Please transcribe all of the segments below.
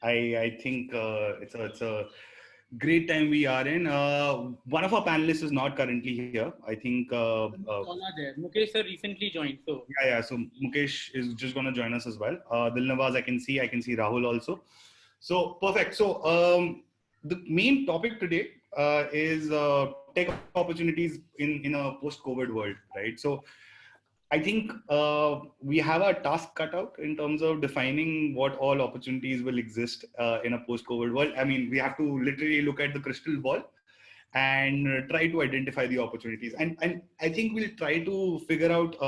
I think it's a great time we are in. One of our panelists is not currently here. I think. All are there. Mukesh sir recently joined, so Yeah. So Mukesh is just going to join us as well. Dilnawaz, I can see. I can see Rahul also. So perfect. So the main topic today is tech opportunities in a post-COVID world, right? So I think we have our task cut out in terms of defining what all opportunities will exist in a post-COVID world. I mean, we have to literally look at the crystal ball and try to identify the opportunities. And I think we'll try to figure out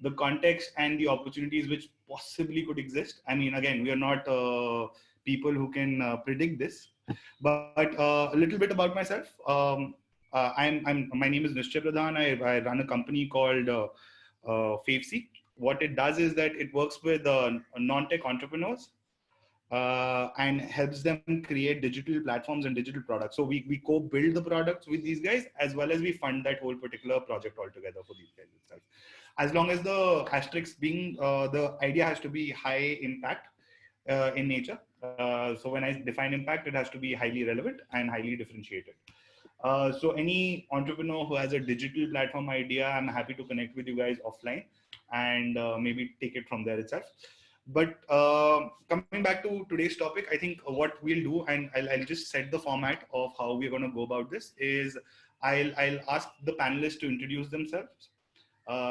the context and the opportunities which possibly could exist. I mean, again, we are not people who can predict this, but a little bit about myself. My name is Nishchay Pradhan. I run a company called Favesi. What it does is that it works with non-tech entrepreneurs and helps them create digital platforms and digital products. So we co-build the products with these guys, as well as we fund that whole particular project altogether for these guys itself. As long as the asterisk being the idea has to be high impact in nature. So when I define impact, it has to be highly relevant and highly differentiated. So any entrepreneur who has a digital platform idea, I'm happy to connect with you guys offline and maybe take it from there itself. But coming back to today's topic, I think what we'll do, and I'll just set the format of how we're going to go about this, is I'll ask the panelists to introduce themselves,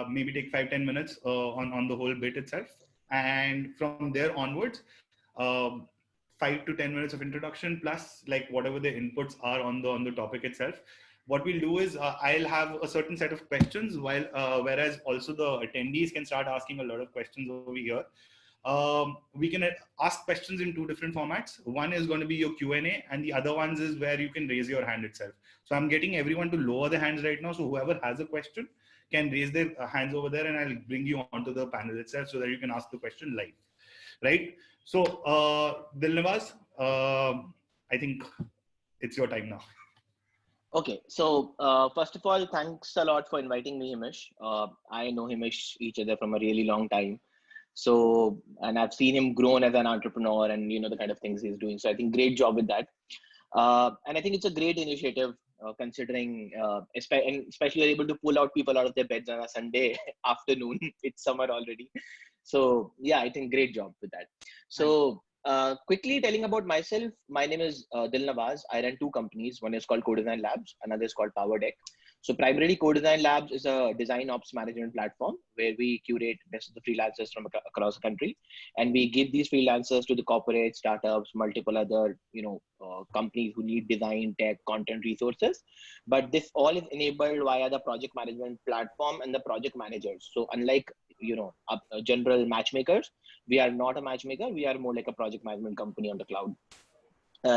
maybe take 5-10 minutes on the whole bit itself. And from there onwards, 5 to 10 minutes of introduction plus like whatever the inputs are on the topic itself. What we'll do is I'll have a certain set of questions, while whereas also the attendees can start asking a lot of questions over here. We can ask questions in two different formats. One is going to be your Q&A, and the other ones is where you can raise your hand itself. So I'm getting everyone to lower their hands right now. So whoever has a question can raise their hands over there, and I'll bring you onto the panel itself so that you can ask the question live. Right? So Dilnawaz, I think it's your time now. Okay, so first of all, thanks a lot for inviting me, Himish. I know Himish each other from a really long time. So, and I've seen him grown as an entrepreneur and, you know, the kind of things he's doing. So I think great job with that. And I think it's a great initiative considering, especially you're able to pull out people out of their beds on a Sunday afternoon. It's summer already. So yeah, I think great job with that. So quickly telling about myself, my name is Dilnawaz. I run two companies. One is called CodeDesign Labs, another is called PowerDeck. So primarily CodeDesign Labs is a design ops management platform where we curate best of the freelancers from across the country. And we give these freelancers to the corporate startups, multiple other, companies who need design, tech, content resources. But this all is enabled via the project management platform and the project managers. So unlike, general matchmakers, we are not a matchmaker. We are more like a project management company on the cloud.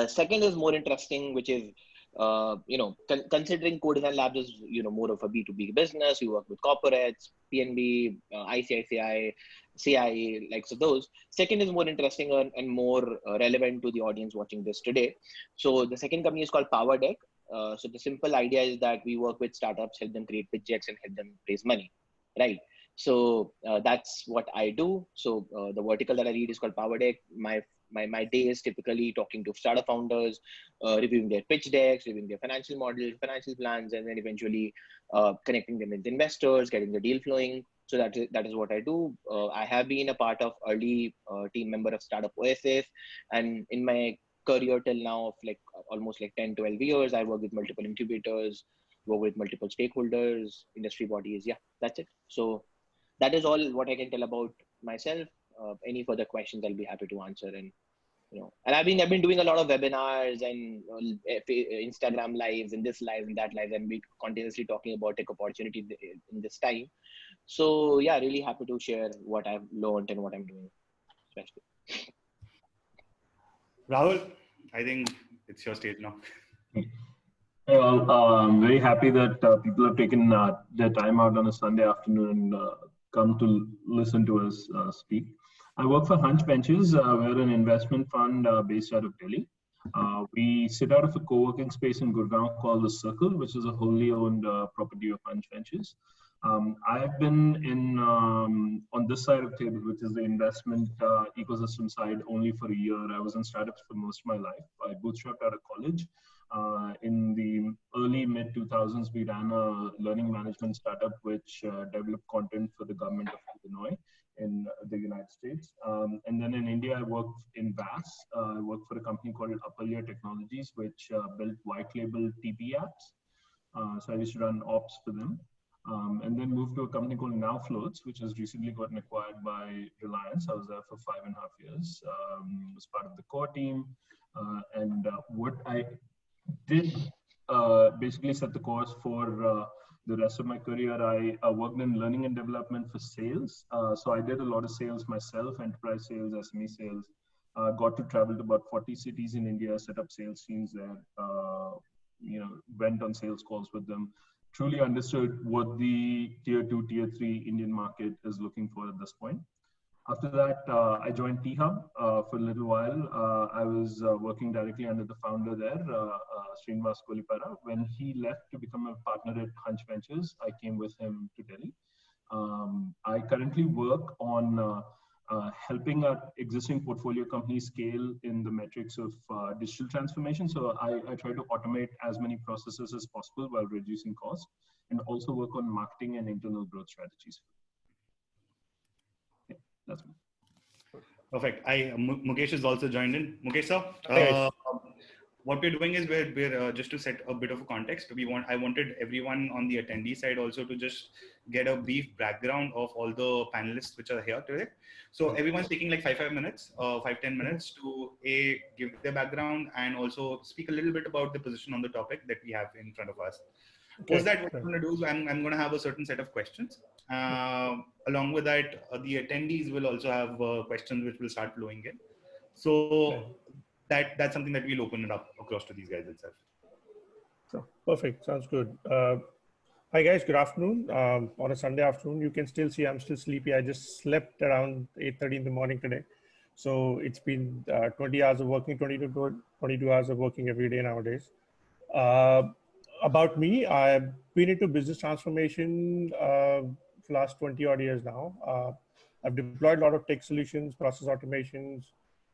Second is more interesting, which is, considering CodeDesign Labs is, more of a B2B business. We work with corporates, PNB, ICICI, CIE, like so those. Second is more interesting and more relevant to the audience watching this today. So the second company is called PowerDeck. So the simple idea is that we work with startups, help them create pitch decks and help them raise money, right? So that's what I do. So the vertical that I lead is called PowerDeck. My day is typically talking to startup founders, reviewing their pitch decks, reviewing their financial models, financial plans, and then eventually connecting them with investors, getting the deal flowing. So that is what I do. I have been a part of early team member of Startup Oasis, and in my career till now of like almost like 10, 12 years, I work with multiple incubators, work with multiple stakeholders, industry bodies. Yeah, that's it. So that is all what I can tell about myself. Any further questions, I'll be happy to answer. And and I've been doing a lot of webinars and Instagram lives and this live and that live, and we continuously talking about tech opportunity in this time. So yeah, really happy to share what I've learned and what I'm doing, especially. Rahul, I think it's your stage now. Well, I'm very happy that people have taken their time out on a Sunday afternoon and come to listen to us speak. I work for Hunch Ventures. We're an investment fund based out of Delhi. We sit out of a co-working space in Gurgaon called The Circle, which is a wholly owned property of Hunch Ventures. I've been in on this side of the table, which is the investment ecosystem side, only for a year. I was in startups for most of my life. I bootstrapped out of college. In the early mid 2000s, we ran a learning management startup which developed content for the government of Illinois in the United States. And then in India, I worked in VAS. I worked for a company called Apalya Technologies, which built white label TP apps. So I used to run ops for them. And then moved to a company called NowFloats, which has recently gotten acquired by Reliance. I was there for 5.5 years, was part of the core team. And what I did basically set the course for the rest of my career. I worked in learning and development for sales. So I did a lot of sales myself, enterprise sales, SME sales. Got to travel to about 40 cities in India, set up sales teams there, went on sales calls with them. Truly understood what the tier 2, tier 3 Indian market is looking for at this point. After that, I joined T-Hub for a little while. I was working directly under the founder there, Srinivas Kolipara. When he left to become a partner at Hunch Ventures, I came with him to Delhi. I currently work on helping our existing portfolio companies scale in the metrics of digital transformation. So I try to automate as many processes as possible while reducing cost, and also work on marketing and internal growth strategies. Yeah, that's me. Perfect. Mukesh has also joined in. Mukesh sir, what we're doing is we're just to set a bit of a context. I wanted everyone on the attendee side also to just get a brief background of all the panelists which are here today. So everyone's taking like 5 minutes, 5-10 minutes to give their background and also speak a little bit about the position on the topic that we have in front of us. Post that, what I'm going to do is I'm going to have a certain set of questions. Along with that, the attendees will also have questions which will start flowing in. So that's something that we'll open it up across to these guys itself. So, perfect. Sounds good. Hi guys, good afternoon. On a Sunday afternoon, you can still see I'm still sleepy. I just slept around 8:30 in the morning today. So it's been 20 hours of working, 22 hours of working every day nowadays. About me, I've been into business transformation for the last 20 odd years now. I've deployed a lot of tech solutions, process automations,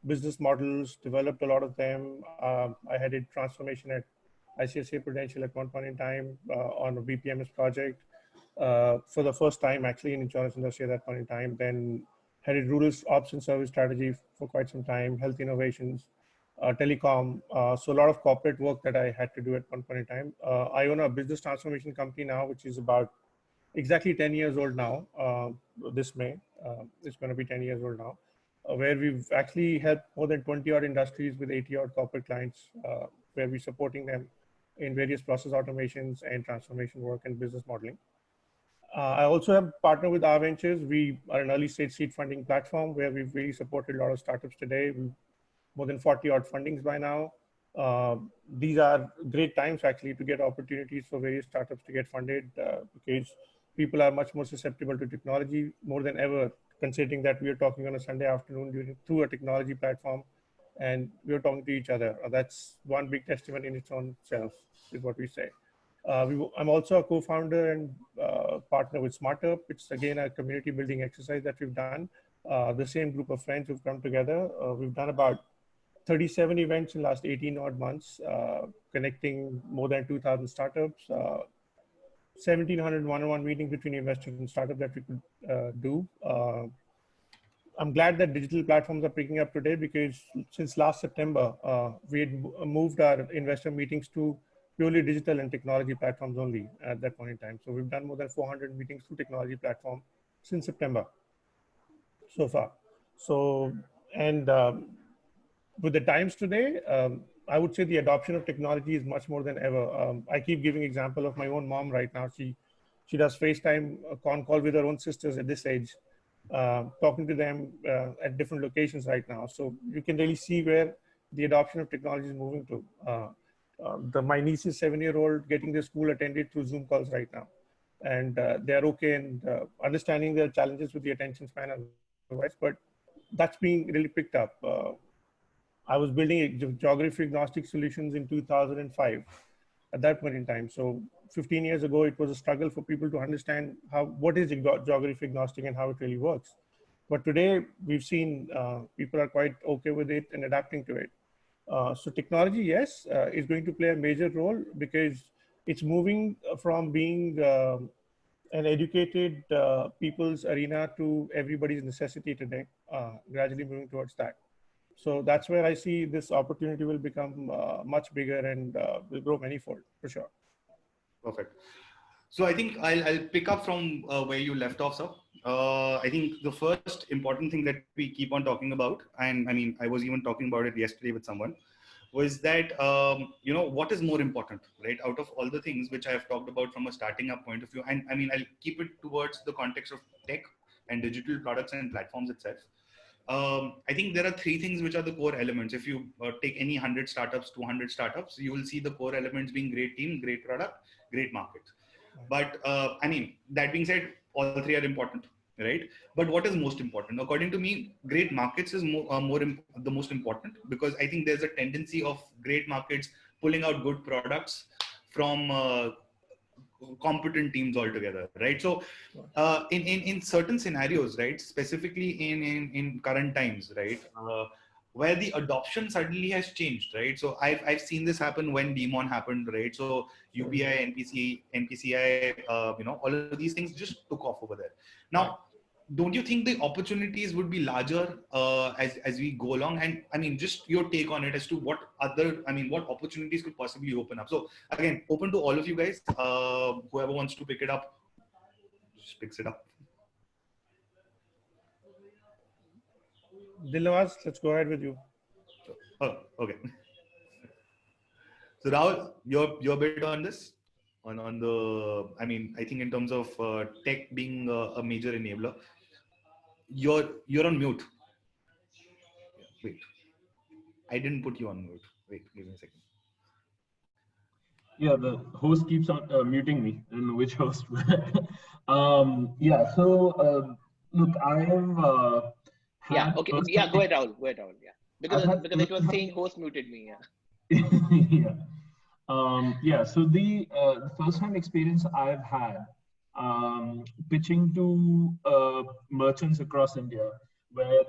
business models, developed a lot of them. I headed transformation at ICICI Prudential at one point in time on a BPMS project for the first time actually in insurance industry at that point in time. Then headed rural ops and service strategy for quite some time, health innovations, telecom. So a lot of corporate work that I had to do at one point in time. I own a business transformation company now, which is about exactly 10 years old now. This May, it's going to be 10 years old now. Where we've actually helped more than 20 odd industries with 80 odd corporate clients, where we're supporting them in various process automations and transformation work and business modeling. I also have partnered with R Ventures. We are an early stage seed funding platform where we've really supported a lot of startups today. We've more than 40 odd fundings by now. These are great times actually to get opportunities for various startups to get funded because people are much more susceptible to technology more than ever, considering that we are talking on a Sunday afternoon through a technology platform and we are talking to each other. That's one big testament in its own self, is what we say. I'm also a co-founder and partner with SmartUp. It's again a community building exercise that we've done. The same group of friends who've come together. We've done about 37 events in the last 18 odd months, connecting more than 2,000 startups, 1,700 one-on-one meetings between investors and startups that we could do. I'm glad that digital platforms are picking up today because since last September, we had moved our investor meetings to purely digital and technology platforms only at that point in time. So we've done more than 400 meetings through technology platform since September so far. So, and with the times today, I would say the adoption of technology is much more than ever. I keep giving example of my own mom right now. She does FaceTime con call with her own sisters at this age, talking to them at different locations right now. So you can really see where the adoption of technology is moving to. My niece is 7-year-old getting their school attended through Zoom calls right now. And they're okay and understanding their challenges with the attention span and otherwise, but that's being really picked up. I was building geography agnostic solutions in 2005 at that point in time. So 15 years ago, it was a struggle for people to understand what is geography agnostic and how it really works. But today we've seen people are quite okay with it and adapting to it. So technology, yes, is going to play a major role because it's moving from being an educated people's arena to everybody's necessity today, gradually moving towards that. So that's where I see this opportunity will become much bigger and will grow manifold for sure. Perfect. So I think I'll pick up from where you left off, sir. I think the first important thing that we keep on talking about, and I mean, I was even talking about it yesterday with someone, was that, what is more important, right? Out of all the things which I have talked about from a starting up point of view, and I mean, I'll keep it towards the context of tech and digital products and platforms itself. I think there are three things which are the core elements. If you take any 100 startups, 200 startups, you will see the core elements being great team, great product, great market. But I mean, that being said, all three are important, right? But what is most important? According to me, great markets is the most important, because I think there's a tendency of great markets pulling out good products from competent teams altogether, right? So in certain scenarios, right, specifically in current times, right, where the adoption suddenly has changed, right? So I've seen this happen when Demon happened, right? So UPI, NPCI, all of these things just took off over there. Now, don't you think the opportunities would be larger as we go along? And I mean, just your take on it as to what opportunities could possibly open up. So again, open to all of you guys. Whoever wants to pick it up, just picks it up. Dilnawaz, let's go ahead with you. Oh, okay. So Rahul, your bit on this, on the, I mean, I think in terms of tech being a major enabler. You're on mute. Wait, I didn't put you on mute. Wait, give me a second. Yeah, the host keeps on muting me. I don't know which host. Yeah, so look, I have yeah, okay. Yeah, go ahead, Rahul. Yeah, because it was saying host muted me. Yeah. Yeah. So the first-hand experience I've had pitching to merchants across India, where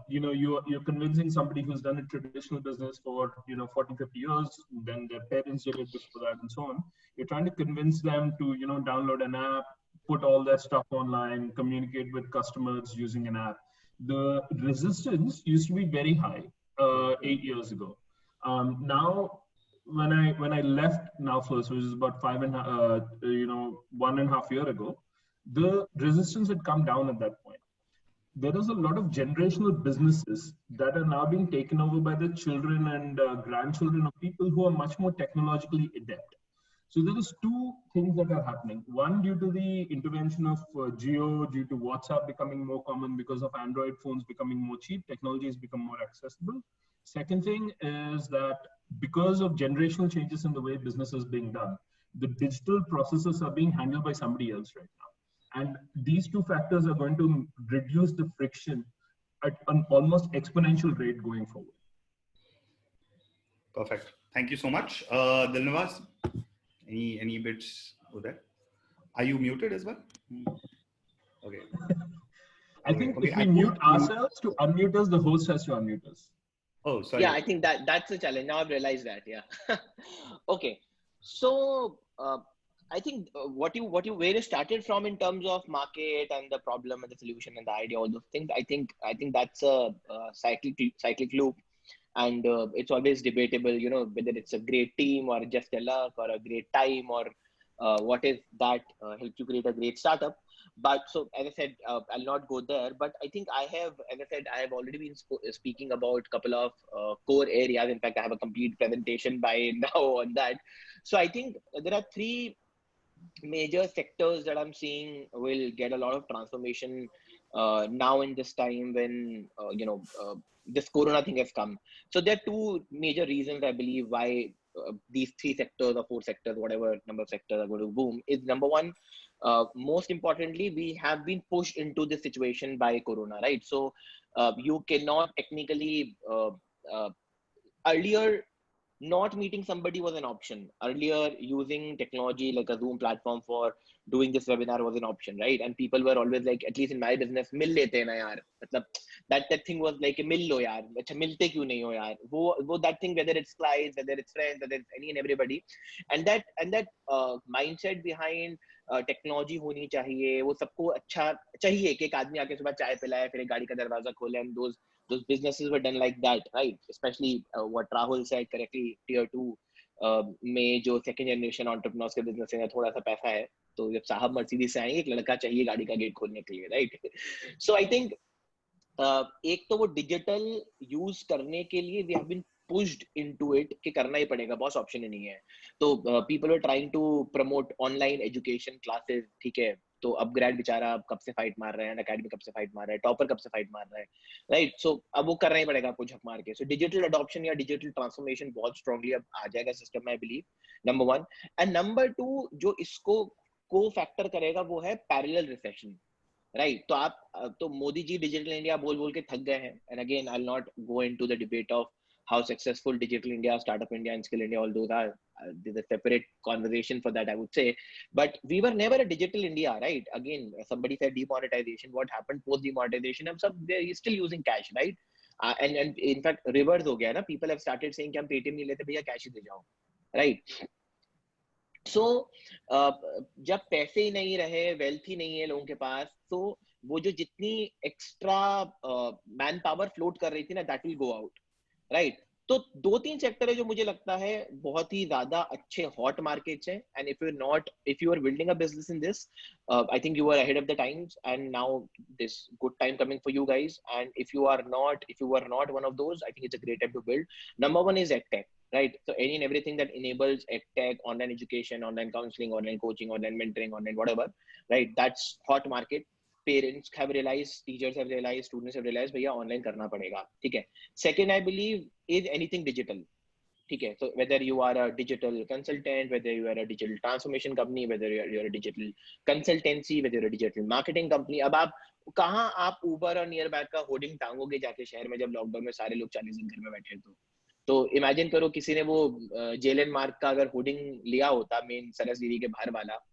you're convincing somebody who's done a traditional business for 40, 50 years, then their parents did it before that, and so on. You're trying to convince them to download an app, put all their stuff online, communicate with customers using an app. The resistance used to be very high 8 years ago. Now, when I left NowFlows, which is about 1.5 years ago, the resistance had come down at that point. There is a lot of generational businesses that are now being taken over by the children and grandchildren of people who are much more technologically adept. So there is two things that are happening. One, due to the intervention of Jio, due to WhatsApp becoming more common because of Android phones becoming more cheap, technology has become more accessible. Second thing is that because of generational changes in the way business is being done, the digital processes are being handled by somebody else right now. And these two factors are going to reduce the friction at an almost exponential rate going forward. Perfect. Thank you so much. Dilnawaz, any bits over there? Are you muted as well? Okay. I think if we mute ourselves, to unmute us, the host has to unmute us. Oh, sorry. Yeah, I think that's the challenge. Now I've realized that. Yeah. Okay. So I think where you started from in terms of market and the problem and the solution and the idea, all those things, I think that's a cyclic loop, and it's always debatable, whether it's a great team or just a luck or a great time or what is that helps you create a great startup. But so, as I said, I'll not go there, but I think I have already been speaking about a couple of core areas. In fact, I have a complete presentation by now on that. So I think there are three major sectors that I'm seeing will get a lot of transformation now in this time when, this Corona thing has come. So there are two major reasons, I believe, why these three sectors or four sectors, whatever number of sectors are going to boom. Is number one, most importantly, we have been pushed into this situation by Corona, right? So you cannot technically, earlier, not meeting somebody was an option. Earlier, using technology like a Zoom platform for doing this webinar was an option, right? And people were always like, at least in my business, मिल लेते हैं ना यार. मतलब that thing was like, मिल लो यार. अच्छा मिलते क्यों नहीं हो यार? वो that thing, whether it's clients, whether it's friends, whether it's any and everybody, and that mindset behind technology होनी चाहिए, वो सबको अच्छा चाहिए कि एक आदमी आके सुबह चाय पिलाए, फिर एक गाड़ी का दरवाजा खोले, and those businesses were done like that, right? Especially what Rahul said correctly, tier 2 में जो second generation entrepreneurs के business है, थोड़ा सा पैसा है, तो जब साहब मर्सिडीज से आएंगे, एक लड़का चाहिए गाड़ी का गेट खोलने के लिए, right? So I think एक तो वो डिजिटल यूज करने के लिए we have been pushed into it कि करना ही पड़ेगा, बॉस ऑप्शन ही नहीं है. तो people are trying to promote online education classes, ठीक है, तो अपग्रेड बेचारा कब से फाइट मार रहे हैं, अकेडमी कब से फाइट मार रहा है, टॉपर कब से फाइट मार रहा है, राइट? सो अब वो करना ही पड़ेगा आपको झक मार के. सो डिजिटल अडॉप्शन या डिजिटल ट्रांसफॉर्मेशन बहुत स्ट्रांगली अब आ जाएगा सिस्टम में, I believe, number 1. And number 2 जो इसको को फैक्टर करेगा वो है पैरेलल रिसेशन, राइट? तो आप तो मोदी जी डिजिटल इंडिया बोल बोल के थक गए हैं. And again I will not go into the debate of how successful digital India, startup India and skill India, all those are, there's a separate conversation for that, I would say. But we were never a digital India, right? Again, somebody said demonetization. What happened post demonetization? They're still using cash, right? And in fact reverse हो गया ना, people have started saying कि हम Paytm नहीं लेते भैया, cash ही दे जाओ, right? So जब पैसे ही नहीं रहे, वेल्थ ही नहीं है लोगों के पास, तो वो जो जितनी एक्स्ट्रा मैन पावर फ्लोट कर रही थी ना, that will go out, right? तो 2-3 सेक्टर है जो मुझे लगता है बहुत ही ज्यादा अच्छे हॉट मार्केट्स हैं. And if you are building a business in this, I think you are ahead of the times, and now this good time coming for you guys. And if you are not one of those, I think it's a great time to build. Number 1 is EdTech, right? So any and everything that enables EdTech, online education, online counseling, online coaching, online mentoring, online whatever, right? That's hot market. Parents have realized, teachers have realized, students have realized, भैया online करना पड़ेगा, ठीक है. Second, I believe, is anything digital, ठीक है. So whether you are a digital consultant, whether you are a digital transformation company, whether you're a digital consultancy, whether you're a digital marketing company, अब आप कहाँ आप Uber और Nearby का hoarding टांगोगे जाके शहर में, जब लॉकडाउन में सारे लोग 40 दिन घर में बैठे. तो इमेजिन करो किसी ने वो जेलन मार्क का अगर होर्डिंग लिया होता, मेन सरसगिरी के बाहर वाला,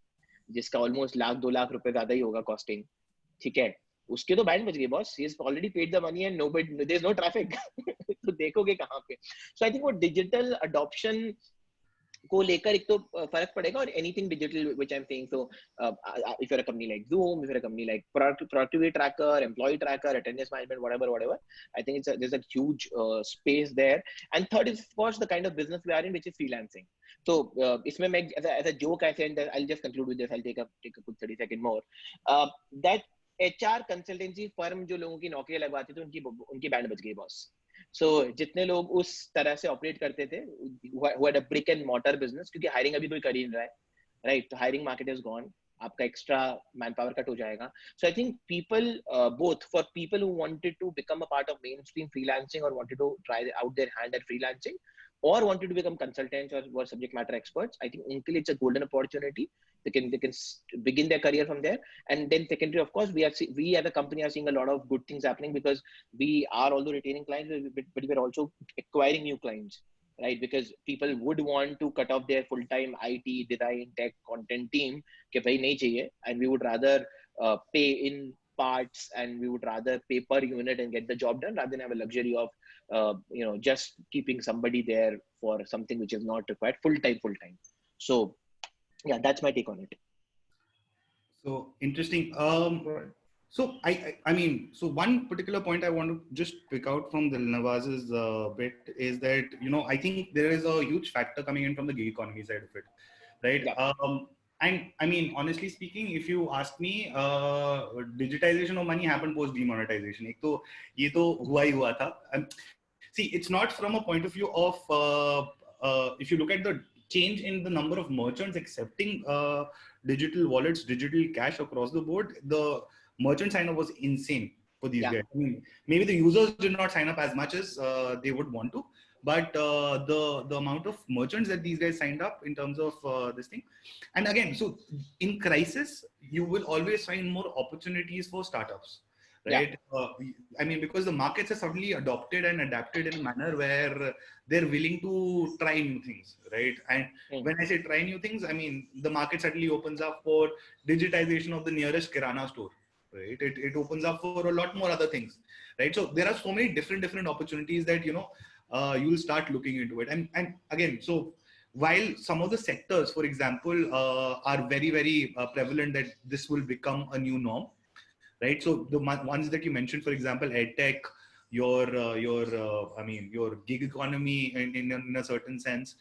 जिसका ऑलमोस्ट $1-2 लाख ज्यादा ही होगा कॉस्टिंग, ठीक है, उसके तो बैंड बच गई boss. He has already paid the money and there is no traffic. तो देखोगे कहां पे. सो आई थिंक वो डिजिटल अडॉप्शन को लेकर एक तो फर्क पड़ेगा, और anything digital which I am saying. So if you are a company like Zoom, if you're a company like productivity tracker, employee tracker, attendance management, whatever, I think there's a huge space there. And third is of course the kind of business we are in, which is freelancing. So इसमें मैं as a joke I said that I'll just conclude with this, I'll take a quick 30 second more, that HR consultancy firm जो लोगों की नौकरी लगवाती थी, उनकी band बच गई बॉस. सो जितने लोग उस तरह से ऑपरेट करते थे, who had a brick and mortar business, क्योंकि हायरिंग अभी कोई कर ही नहीं रहा है, राइट? तो हायरिंग मार्केट इज गॉन, आपका एक्स्ट्रा मैन पावर कट हो जाएगा. So I think people, both for people who wanted to become a part of mainstream freelancing और wanted to try out their hand at freelancing, or wanted to become consultants or were subject matter experts, I think unke liye it's a golden opportunity. They can begin their career from there. And then secondary, of course, we as a company are seeing a lot of good things happening, because we are although retaining clients, but we are also acquiring new clients, right? Because people would want to cut off their full-time IT, design, tech, content team ke bhai nahi chahiye, and we would rather pay in parts, and we would rather pay per unit and get the job done, rather than have a luxury of just keeping somebody there for something which is not required full time. So yeah, that's my take on it. So interesting. So I mean, so one particular point I want to just pick out from Dilnawaz's bit is that, I think there is a huge factor coming in from the gig economy side of it, right? Yeah. And I mean, honestly speaking, if you ask me, digitization of money happened post demonetization. एक तो ये तो हुआ था. See, it's not from a point of view of if you look at the change in the number of merchants accepting digital wallets, digital cash across the board, the merchant sign up was insane for these guys. I mean, maybe the users did not sign up as much as they would want to, but the amount of merchants that these guys signed up in terms of this thing. And again, so in crisis, you will always find more opportunities for startups, right? I mean, because the markets have suddenly adopted and adapted in a manner where they're willing to try new things, right? And when I say try new things, I mean, the market suddenly opens up for digitization of the nearest Kirana store, right? It opens up for a lot more other things, right? So there are so many different opportunities that, you'll start looking into it. And again, so while some of the sectors, for example, are very prevalent that this will become a new norm, right? So the ones that you mentioned, for example, edtech, your gig economy in a certain sense,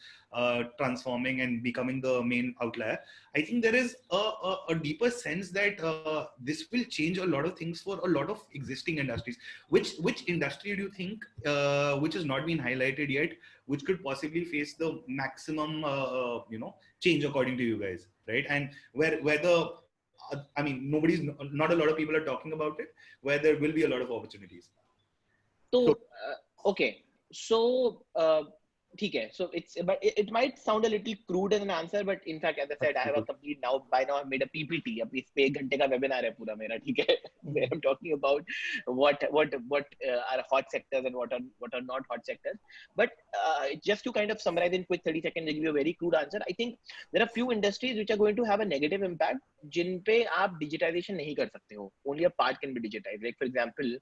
transforming and becoming the main outlier. I think there is a deeper sense that this will change a lot of things for a lot of existing industries. Which industry do you think, which has not been highlighted yet, which could possibly face the maximum, change according to you guys, right? And where the I mean, not a lot of people are talking about it, where there will be a lot of opportunities. So, okay. So, ठीक है. So but it might sound a little crude as an answer, but in fact, as I said, I have a complete by now I've made a PPT. अब इस पे 1 घंटे का webinar है पूरा मेरा, ठीक है? Where I'm talking about what are hot sectors and what are not hot sectors. But just to kind of summarize in quick 30 seconds, give you a very crude answer. I think there are few industries which are going to have a negative impact, जिन पे आप digitization नहीं कर सकते हो. Only a part can be digitized. Like for example,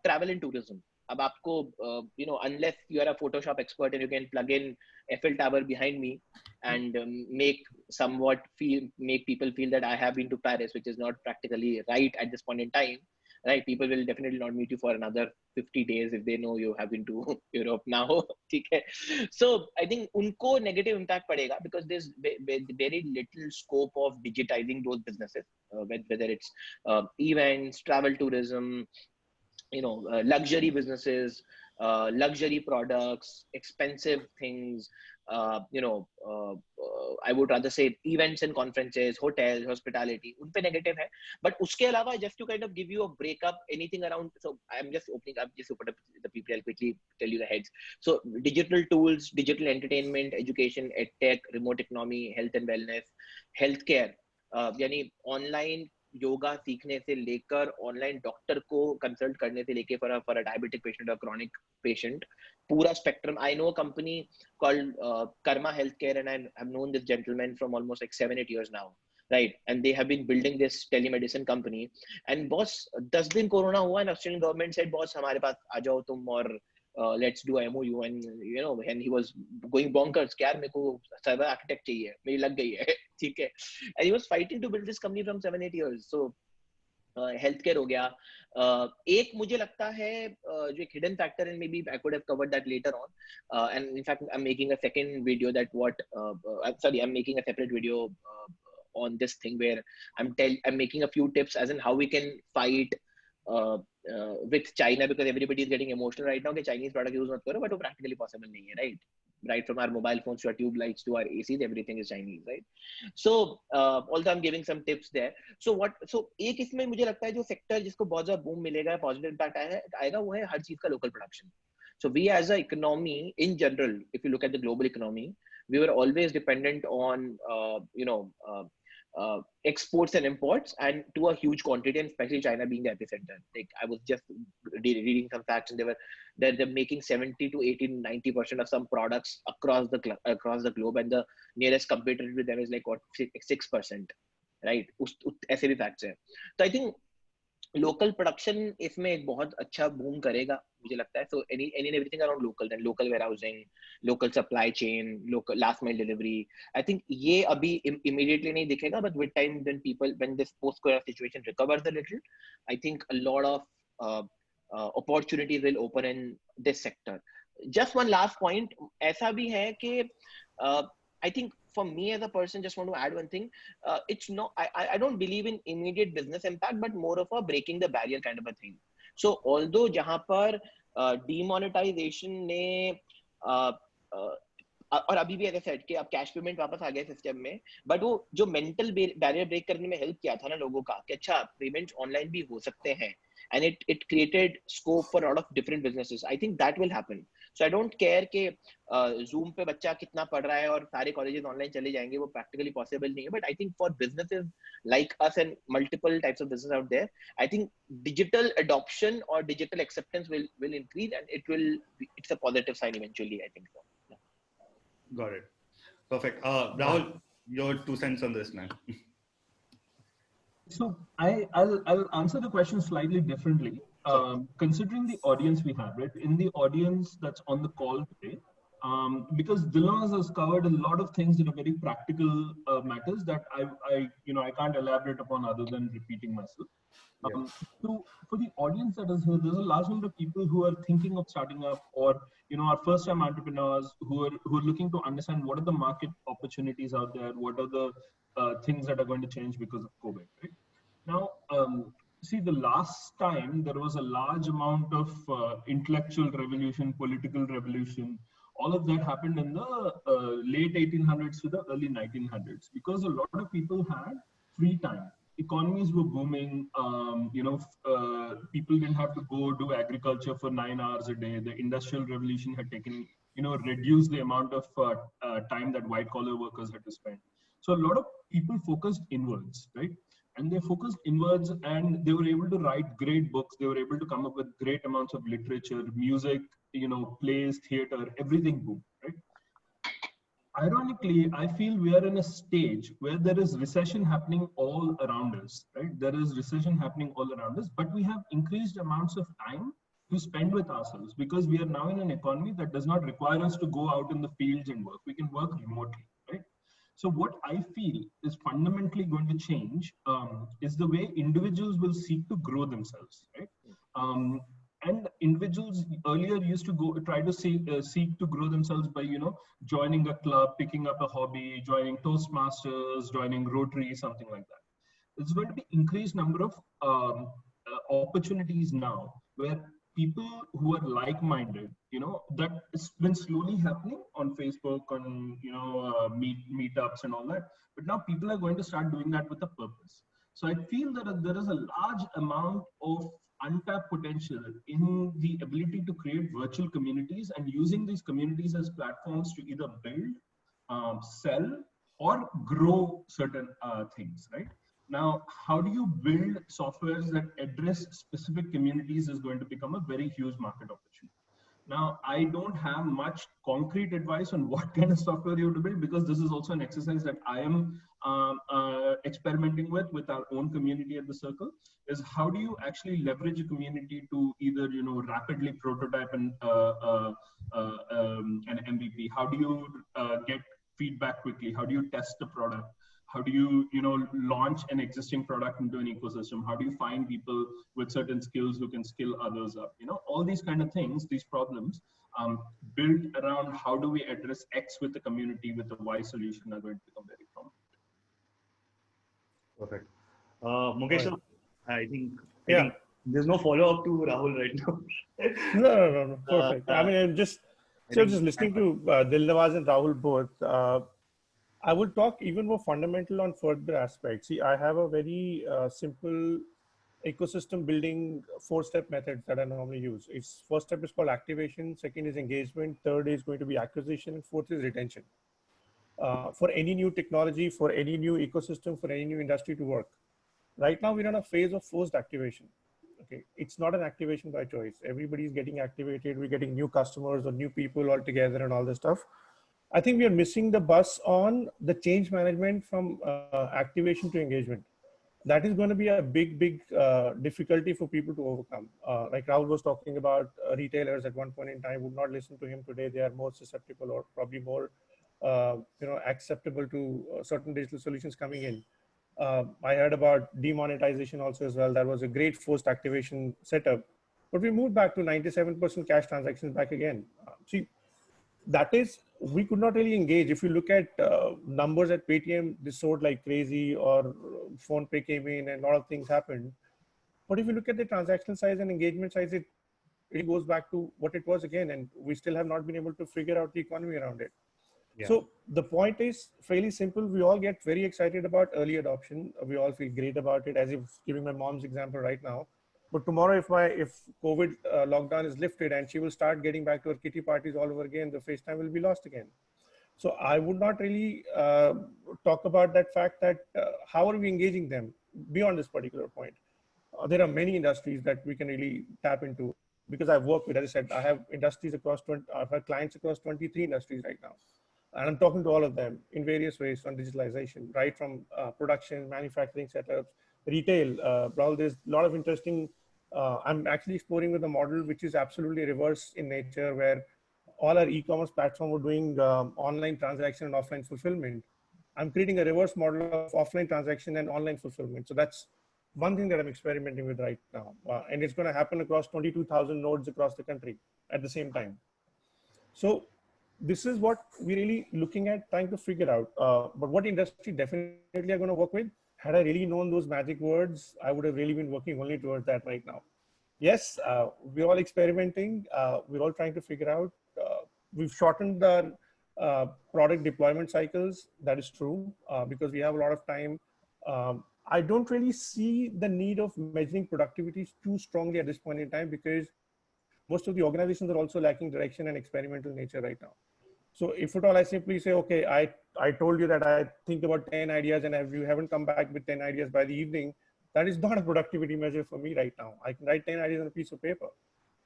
travel and tourism. अब आपको unless you are a Photoshop expert and you can plug in Eiffel Tower behind me and make people feel that I have been to Paris, which is not practically right at this point in time, right? People will definitely not meet you for another 50 days if they know you have been to Europe now. Okay. So I think unko negative impact padega because there's very little scope of digitizing those businesses, whether it's events, travel, tourism, luxury businesses, luxury products, expensive things, I would rather say events and conferences, hotels, hospitality, unpe negative hai. But uske alawa, just to kind of give you a breakup, anything around, so I'm just opening up, just open up the people, I'll quickly tell you the heads. So digital tools, digital entertainment, education, edtech, remote economy, health and wellness, healthcare, यानी online yoga सीखने से लेकर online doctor को consult करने से लेके for a diabetic patient और chronic patient, पूरा spectrum. I know a company called Karma health care and I have known this gentleman from almost like 7-8 years now, right? And they have been building this telemedicine company. And boss, 10 दिन corona हुआ and Australian government said, boss हमारे पास आ जाओ तुम और let's do MOU. And and he was going bonkers, यार मेरे को server architect चाहिए, मेरी लग गई है, ठीक है? And he was fighting to build this company from 7-8 years. So healthcare हो गया. एक मुझे लगता है जो एक hidden factor, and maybe I could have covered that later on, and in fact I'm making a second video I'm making a separate video on this thing where I'm making a few tips as in how we can fight with China, because everybody is getting emotional right now कि Chinese product use मत करो, but वो practically possible नहीं है, right? Right from our mobile phones to our tube lights to our ACs, everything is Chinese, right? So although I'm giving some tips there, so एक इसमें मुझे लगता है जो सेक्टर जिसको बहुत ज्यादा बूम मिलेगा, पॉजिटिव इम्पैक्ट आएगा, वो है हर चीज का local production. So we as a economy in general, if you look at the global economy, we were always dependent on exports and imports, and to a huge quantity, and especially China being the epicenter. Like I was just reading some facts, and they're making 70 to 80, 90% of some products across the globe, and the nearest competitor to them is like what 6%, right? ऐसे भी facts हैं. So I think local production इसमें एक बहुत अच्छा boom करेगा मुझे लगता है. So any and everything around local, then local warehousing, local supply chain, local last mile delivery. I think ये अभी immediately नहीं दिखेगा, but with time when this post-corona situation recovers a little, I think a lot of opportunities will open in this sector. Just one last point, ऐसा भी है कि I think for me as a person, just want to add one thing. It's not, I don't believe in immediate business impact, but more of a breaking the barrier kind of a thing. So although जहाँ पर demonetization ने और अभी भी ऐसा set कि अब cash payment वापस आ गया सिस्टम में, बट वो जो मेंटल बैरियर ब्रेक करने में हेल्प किया था ना लोगों का कि अच्छा पेमेंट्स ऑनलाइन भी हो सकते हैं, and it created scope for a lot of different businesses. I think that will happen. So I don't care कि Zoom पे बच्चा कितना पढ़ रहा है और सारे colleges online चले जाएंगे, वो practically possible नहीं है. But I think for businesses like us and multiple types of business out there, I think digital adoption or digital acceptance will increase, and it's a positive sign eventually, I think so. Yeah. Got it. Perfect. Rahul, your 2 cents on this now. So I'll answer the question slightly differently. Considering the audience we have, right? In the audience that's on the call today, because Dilnaz has covered a lot of things that are very practical matters that I can't elaborate upon other than repeating myself. So for the audience that is here, there's a large number of people who are thinking of starting up, or are first-time entrepreneurs who are looking to understand what are the market opportunities out there, what are the things that are going to change because of COVID. Right? Now, see, the last time there was a large amount of intellectual revolution, political revolution. All of that happened in the late 1800s to the early 1900s because a lot of people had free time. Economies were booming. People didn't have to go do agriculture for 9 hours a day. The industrial revolution had taken, reduced the amount of time that white collar workers had to spend. So a lot of people focused inwards, right? And they focused inwards, and they were able to write great books. They were able to come up with great amounts of literature, music, plays, theater, everything boomed, right? Ironically, I feel we are in a stage where there is recession happening all around us, right? There is recession happening all around us, but we have increased amounts of time to spend with ourselves because we are now in an economy that does not require us to go out in the fields and work. We can work remotely, right? So what I feel is fundamentally going to change is the way individuals will seek to grow themselves, right? And individuals earlier used to try to seek to grow themselves by, joining a club, picking up a hobby, joining Toastmasters, joining Rotary, something like that. There's going to be increased number of opportunities now where people who are like-minded, that has been slowly happening on Facebook, on, meetups and all that. But now people are going to start doing that with a purpose. So I feel that there is a large amount of untapped potential in the ability to create virtual communities and using these communities as platforms to either build, sell, or grow certain things, right? Now, how do you build softwares that address specific communities is going to become a very huge market opportunity. Now, I don't have much concrete advice on what kind of software you have to build, because this is also an exercise that I am experimenting with our own community at the Circle, is how do you actually leverage a community to either, rapidly prototype an MVP? How do you get feedback quickly? How do you test the product? How do you, launch an existing product into an ecosystem? How do you find people with certain skills who can skill others up? All these kind of things, these problems built around how do we address X with the community with a Y solution are going to become very prominent. Perfect. Mukesh, right. I think there's no follow-up to Rahul right now. No. Perfect. I mean, I'm just listening to Dilnawaz and Rahul both. I will talk even more fundamental on further aspects. See, I have a very simple ecosystem building 4-step methods that I normally use. First step is called activation, second is engagement, third is going to be acquisition, and fourth is retention. For any new technology, for any new ecosystem, for any new industry to work. Right now, we're in a phase of forced activation. Okay, it's not an activation by choice. Everybody's getting activated. We're getting new customers or new people all together and all this stuff. I think we are missing the bus on the change management from activation to engagement. That is going to be a big difficulty for people to overcome. Like Rahul was talking about, retailers at one point in time would not listen to him. Today, they are more susceptible or probably more acceptable to certain digital solutions coming in. I heard about demonetization also as well. That was a great forced activation setup. But we moved back to 97% cash transactions back again. See, that is, we could not really engage. If you look at numbers at Paytm, they soared like crazy, or PhonePe came in and a lot of things happened. But if you look at the transactional size and engagement size, it goes back to what it was again. And we still have not been able to figure out the economy around it. Yeah. So the point is fairly simple. We all get very excited about early adoption. We all feel great about it, as if giving my mom's example right now. But tomorrow, if COVID lockdown is lifted and she will start getting back to her kitty parties all over again, the FaceTime will be lost again. So I would not really talk about that fact that how are we engaging them beyond this particular point. There are many industries that we can really tap into, because I've worked with, as I said, I have industries across 20, I've had clients across 23 industries right now. And I'm talking to all of them in various ways on digitalization, right from production, manufacturing setups, retail. Rahul, there's a lot of interesting, I'm actually exploring with a model which is absolutely reverse in nature, where all our e-commerce platform were doing online transaction and offline fulfillment. I'm creating a reverse model of offline transaction and online fulfillment. So that's one thing that I'm experimenting with right now. And it's going to happen across 22,000 nodes across the country at the same time. So this is what we're really looking at trying to figure out. But what industry definitely are going to work with? Had I really known those magic words, I would have really been working only towards that right now. Yes, we're all experimenting. We're all trying to figure out. We've shortened the product deployment cycles. That is true, because we have a lot of time. I don't really see the need of measuring productivity too strongly at this point in time, because most of the organizations are also lacking direction and experimental nature right now. So if at all I simply say, okay, I told you that I think about 10 ideas and if you haven't come back with 10 ideas by the evening, that is not a productivity measure for me right now. I can write 10 ideas on a piece of paper.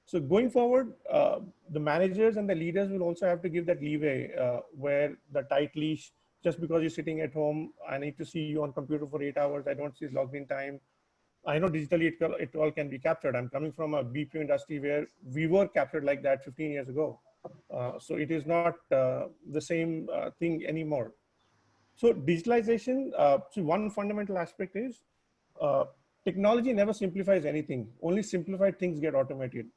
So going forward, the managers and the leaders will also have to give that leeway where the tight leash, just because you're sitting at home, I need to see you on computer for 8 hours, I don't see logged in time. I know digitally it all can be captured. I'm coming from a BPO industry where we were captured like that 15 years ago. So it is not the same thing anymore. So digitalization, so one fundamental aspect is technology never simplifies anything. Only simplified things get automated.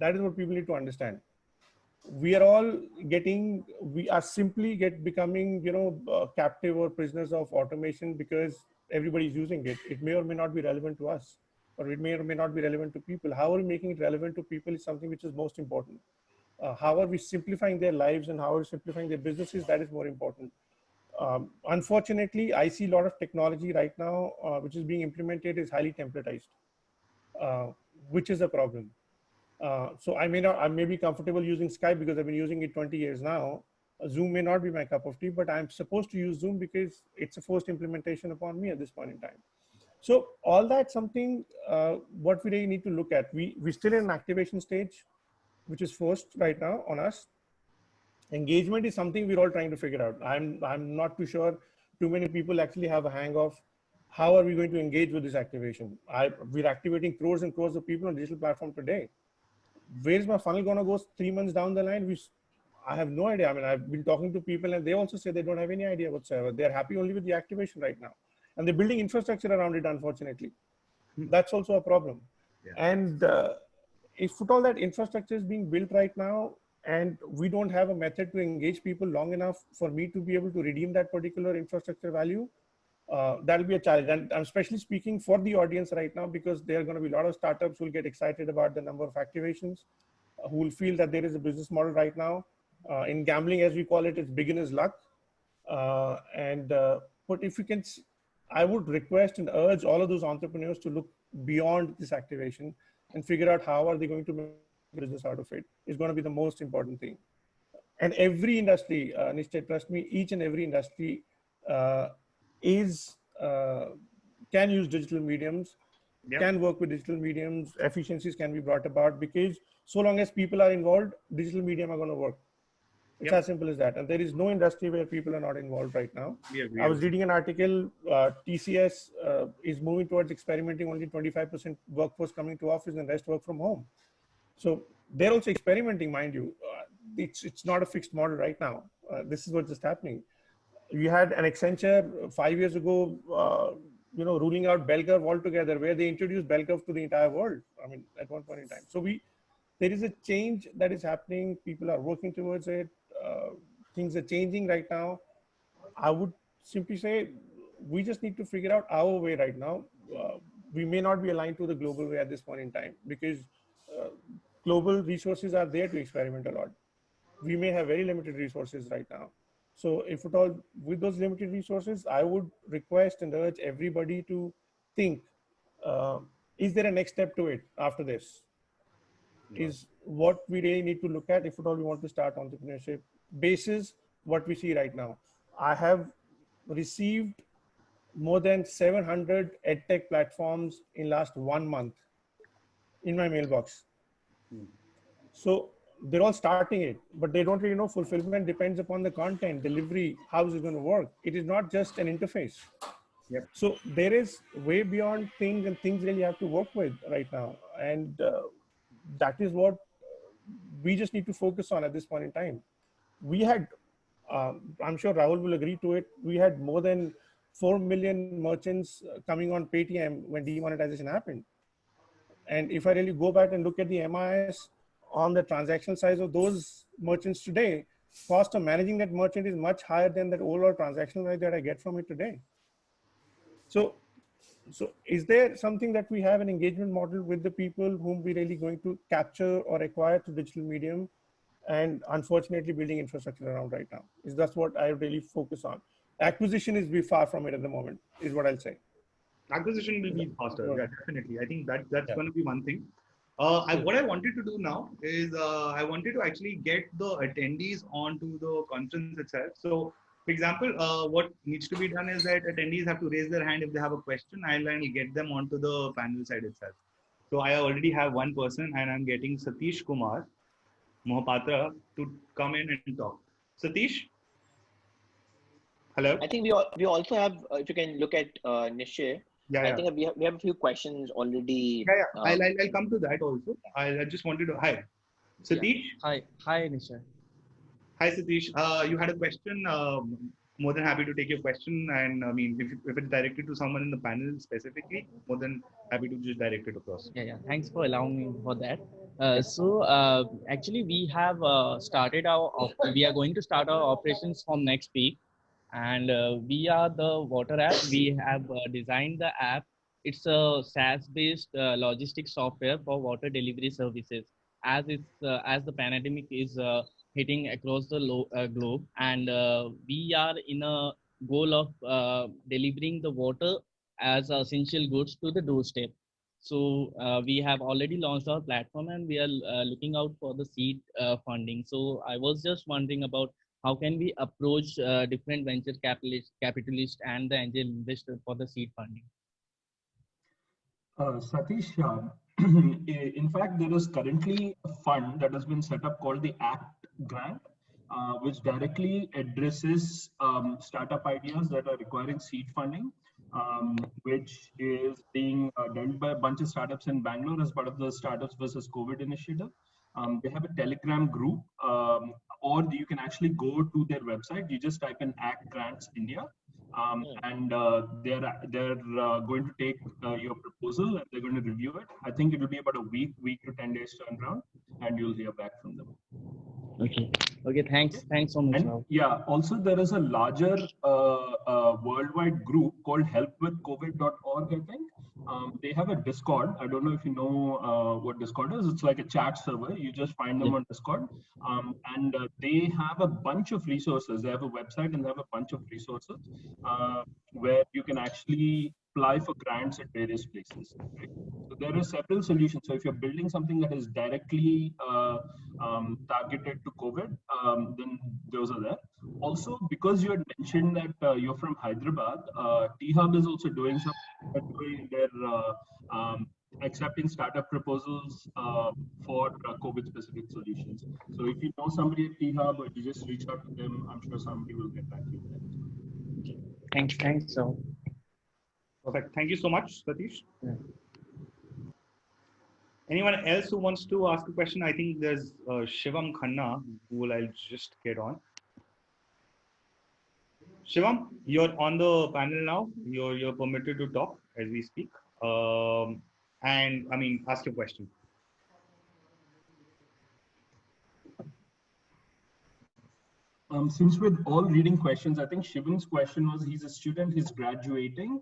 That is what people need to understand. We are all we are simply becoming, captive or prisoners of automation because everybody's using it. It may or may not be relevant to us, or it may or may not be relevant to people. How are we making it relevant to people is something which is most important. How are we simplifying their lives and how are we simplifying their businesses? That is more important. Unfortunately, I see a lot of technology right now, which is being implemented is highly templatized, which is a problem. So I may be comfortable using Skype because I've been using it 20 years now. Zoom may not be my cup of tea, but I'm supposed to use Zoom because it's a forced implementation upon me at this point in time. So all that's something what we really need to look at. We're still in an activation stage, which is forced right now on us. Engagement is something we're all trying to figure out. I'm not too sure too many people actually have a hang of how are we going to engage with this activation. We're activating crores and crores of people on digital platform today. Where's my funnel going to go 3 months down the line? I have no idea. I mean, I've been talking to people and they also say they don't have any idea whatsoever. They're happy only with the activation right now. And they're building infrastructure around it, unfortunately. That's also a problem. Yeah. And if all that infrastructure is being built right now, and we don't have a method to engage people long enough for me to be able to redeem that particular infrastructure value, that'll be a challenge. And I'm especially speaking for the audience right now, because there are going to be a lot of startups who will get excited about the number of activations, who will feel that there is a business model right now. In gambling, as we call it, it's beginner's luck. But if you can, I would request and urge all of those entrepreneurs to look beyond this activation and figure out how are they going to make business out of it. Is going to be the most important thing. And every industry, Nishchay, trust me, each and every industry can use digital mediums, yep, can work with digital mediums, efficiencies can be brought about, because so long as people are involved, digital medium are going to work. It's yep, as simple as that. And there is no industry where people are not involved right now. I was reading an article, TCS is moving towards experimenting only 25% workforce coming to office and the rest work from home. So they're also experimenting, mind you. It's not a fixed model right now. This is what's just happening. We had an Accenture 5 years ago, ruling out bell curve altogether, where they introduced bell curve to the entire world. I mean, at one point in time. So there is a change that is happening. People are working towards it. Things are changing right now. I would simply say we just need to figure out our way right now. We may not be aligned to the global way at this point in time, because global resources are there to experiment a lot. We may have very limited resources right now. So if at all, with those limited resources, I would request and urge everybody to think is there a next step to it after this? Is what we really need to look at if at all we want to start entrepreneurship basis what we see right now. I have received more than 700 edtech platforms in last 1 month in my mailbox. So they're all starting it, but they don't really know fulfillment depends upon the content, delivery, how is it going to work? It is not just an interface. Yep. So there is way beyond things, and things really have to work with right now. And that is what we just need to focus on at this point in time. We had, I'm sure Rahul will agree to it, we had more than 4 million merchants coming on Paytm when demonetization happened. And if I really go back and look at the MIS on the transactional size of those merchants today, cost of managing that merchant is much higher than that overall transactional value that I get from it today. So is there something that we have an engagement model with the people whom we're really going to capture or acquire through digital medium, and unfortunately building infrastructure around right now? Is that's what I really focus on. Acquisition is be far from it at the moment, is what I'll say. Acquisition will be faster. Yeah, definitely. I think that's going to be one thing. Hmm. What I wanted to do now is I wanted to actually get the attendees onto the conference itself. So, for example, what needs to be done is that attendees have to raise their hand if they have a question. I'll get them onto the panel side itself. So I already have one person, and I'm getting Satish Kumar Mohapatra to come in and talk. Satish, hello. I think we also have, if you can look at Nishay, Yeah, I yeah. think we have a few questions already. Yeah. I'll come to that also. I just wanted to hi, Satish. Yeah. Hi, Nisha. Hi, Satish. You had a question. More than happy to take your question. And I mean, if it's directed to someone in the panel specifically, more than happy to just direct it across. Yeah. Thanks for allowing me for that. Actually, we have we are going to start our operations from next week, and we are the Water app. We have designed the app. It's a SaaS-based logistics software for water delivery services. As the pandemic is hitting across the globe, and we are in a goal of delivering the water as essential goods to the doorstep. So we have already launched our platform, and we are looking out for the seed funding. So I was just wondering about how can we approach different venture capitalists and the angel investor for the seed funding. Satish, in fact, there is currently a fund that has been set up called the ACT grant, which directly addresses startup ideas that are requiring seed funding, which is being done by a bunch of startups in Bangalore as part of the Startups versus COVID initiative. They have a Telegram group, or you can actually go to their website. You just type in ACT Grants India. And they're going to take your proposal, and they're going to review it. I think it will be about a week to 10 days turnaround, and you'll hear back from them. Okay. Thanks so much. And yeah, also there is a larger worldwide group called helpwithcovid.org, I think. They have a Discord. I don't know if you know what Discord is. It's like a chat server. You just find them on Discord. And they have a bunch of resources. They have a website, and they have a bunch of resources where you can actually apply for grants at various places. Right? So there are several solutions. So if you're building something that is directly targeted to COVID, then those are there. Also, because you had mentioned that you're from Hyderabad, T-Hub is also doing something. They're accepting startup proposals for COVID-specific solutions. So if you know somebody at T-Hub, you just reach out to them. I'm sure somebody will get back to you. Thanks. So. Perfect. Thank you so much, Satish. Yeah. Anyone else who wants to ask a question? I think there's Shivam Khanna, who I'll just get on. Shivam, you're on the panel now. You're permitted to talk as we speak. And I mean, ask your question. Since we're all reading questions, I think Shivan's question was, he's a student, he's graduating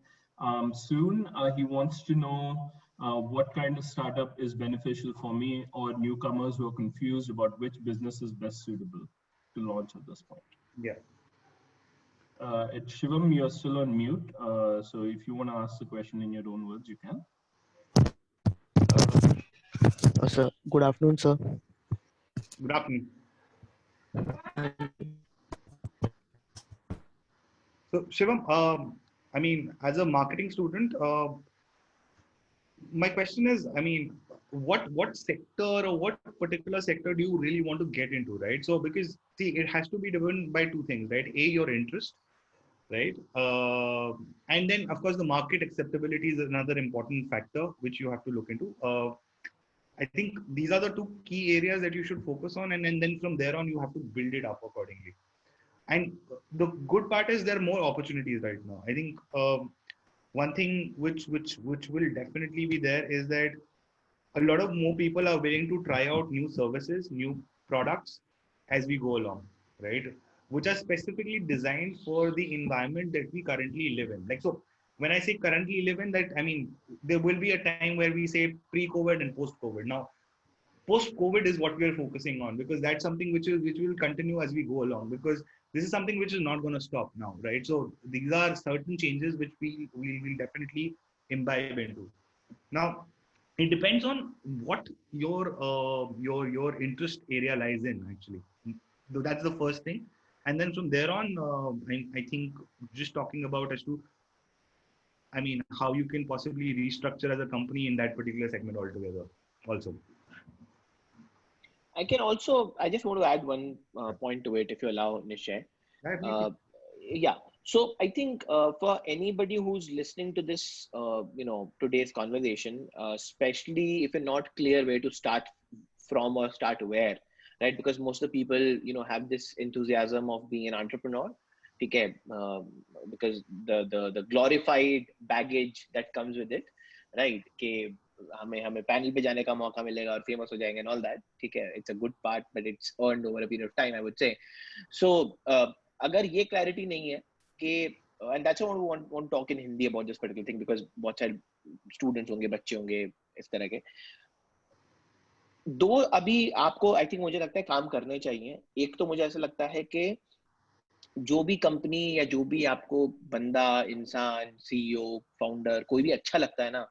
soon. He wants to know what kind of startup is beneficial for me or newcomers who are confused about which business is best suitable to launch at this point. Yeah. Shivam, you're still on mute. So if you want to ask the question in your own words, you can. Sir, good afternoon, sir. Good afternoon. So Shivam, I mean, as a marketing student, my question is, I mean, what sector or what particular sector do you really want to get into, right? So because see, it has to be driven by two things, right? A, your interest, right? And then of course the market acceptability is another important factor which you have to look into. I think these are the two key areas that you should focus on, and then from there on you have to build it up accordingly. And the good part is there are more opportunities right now. I think one thing which will definitely be there is that a lot of more people are willing to try out new services, new products as we go along, right? Which are specifically designed for the environment that we currently live in. Like, so when I say currently live in, that I mean there will be a time where we say pre-COVID and post-COVID. Now, post-COVID is what we are focusing on, because that's something which will continue as we go along, because this is something which is not going to stop now, right? So these are certain changes which we will definitely imbibe into. Now, it depends on what your interest area lies in, actually. So that's the first thing, and then from there on, I think just talking about as to, I mean, how you can possibly restructure as a company in that particular segment altogether also. I just want to add one point to it, if you allow, Nishay. Yeah. So I think for anybody who's listening to this, today's conversation, especially if you're not clear where to start from or start where, right? Because most of the people, have this enthusiasm of being an entrepreneur, okay? Because the glorified baggage that comes with it, right? Okay, हमें panel पे जाने का मौका मिलेगा और famous हो जाएंगे and all that, ठीक है? It's a good part, but it's earned over a period of time, I would say. So अगर ये clarity नहीं है कि, and that's why I want to talk in Hindi about this particular thing, because बहुत सारे students होंगे, बच्चे होंगे इस तरह के. दो अभी आपको आई थिंक मुझे लगता है काम करने चाहिए. एक तो मुझे ऐसा लगता है कि जो भी कंपनी या जो भी आपको बंदा, इंसान, सीईओ, फाउंडर कोई भी अच्छा लगता है ना,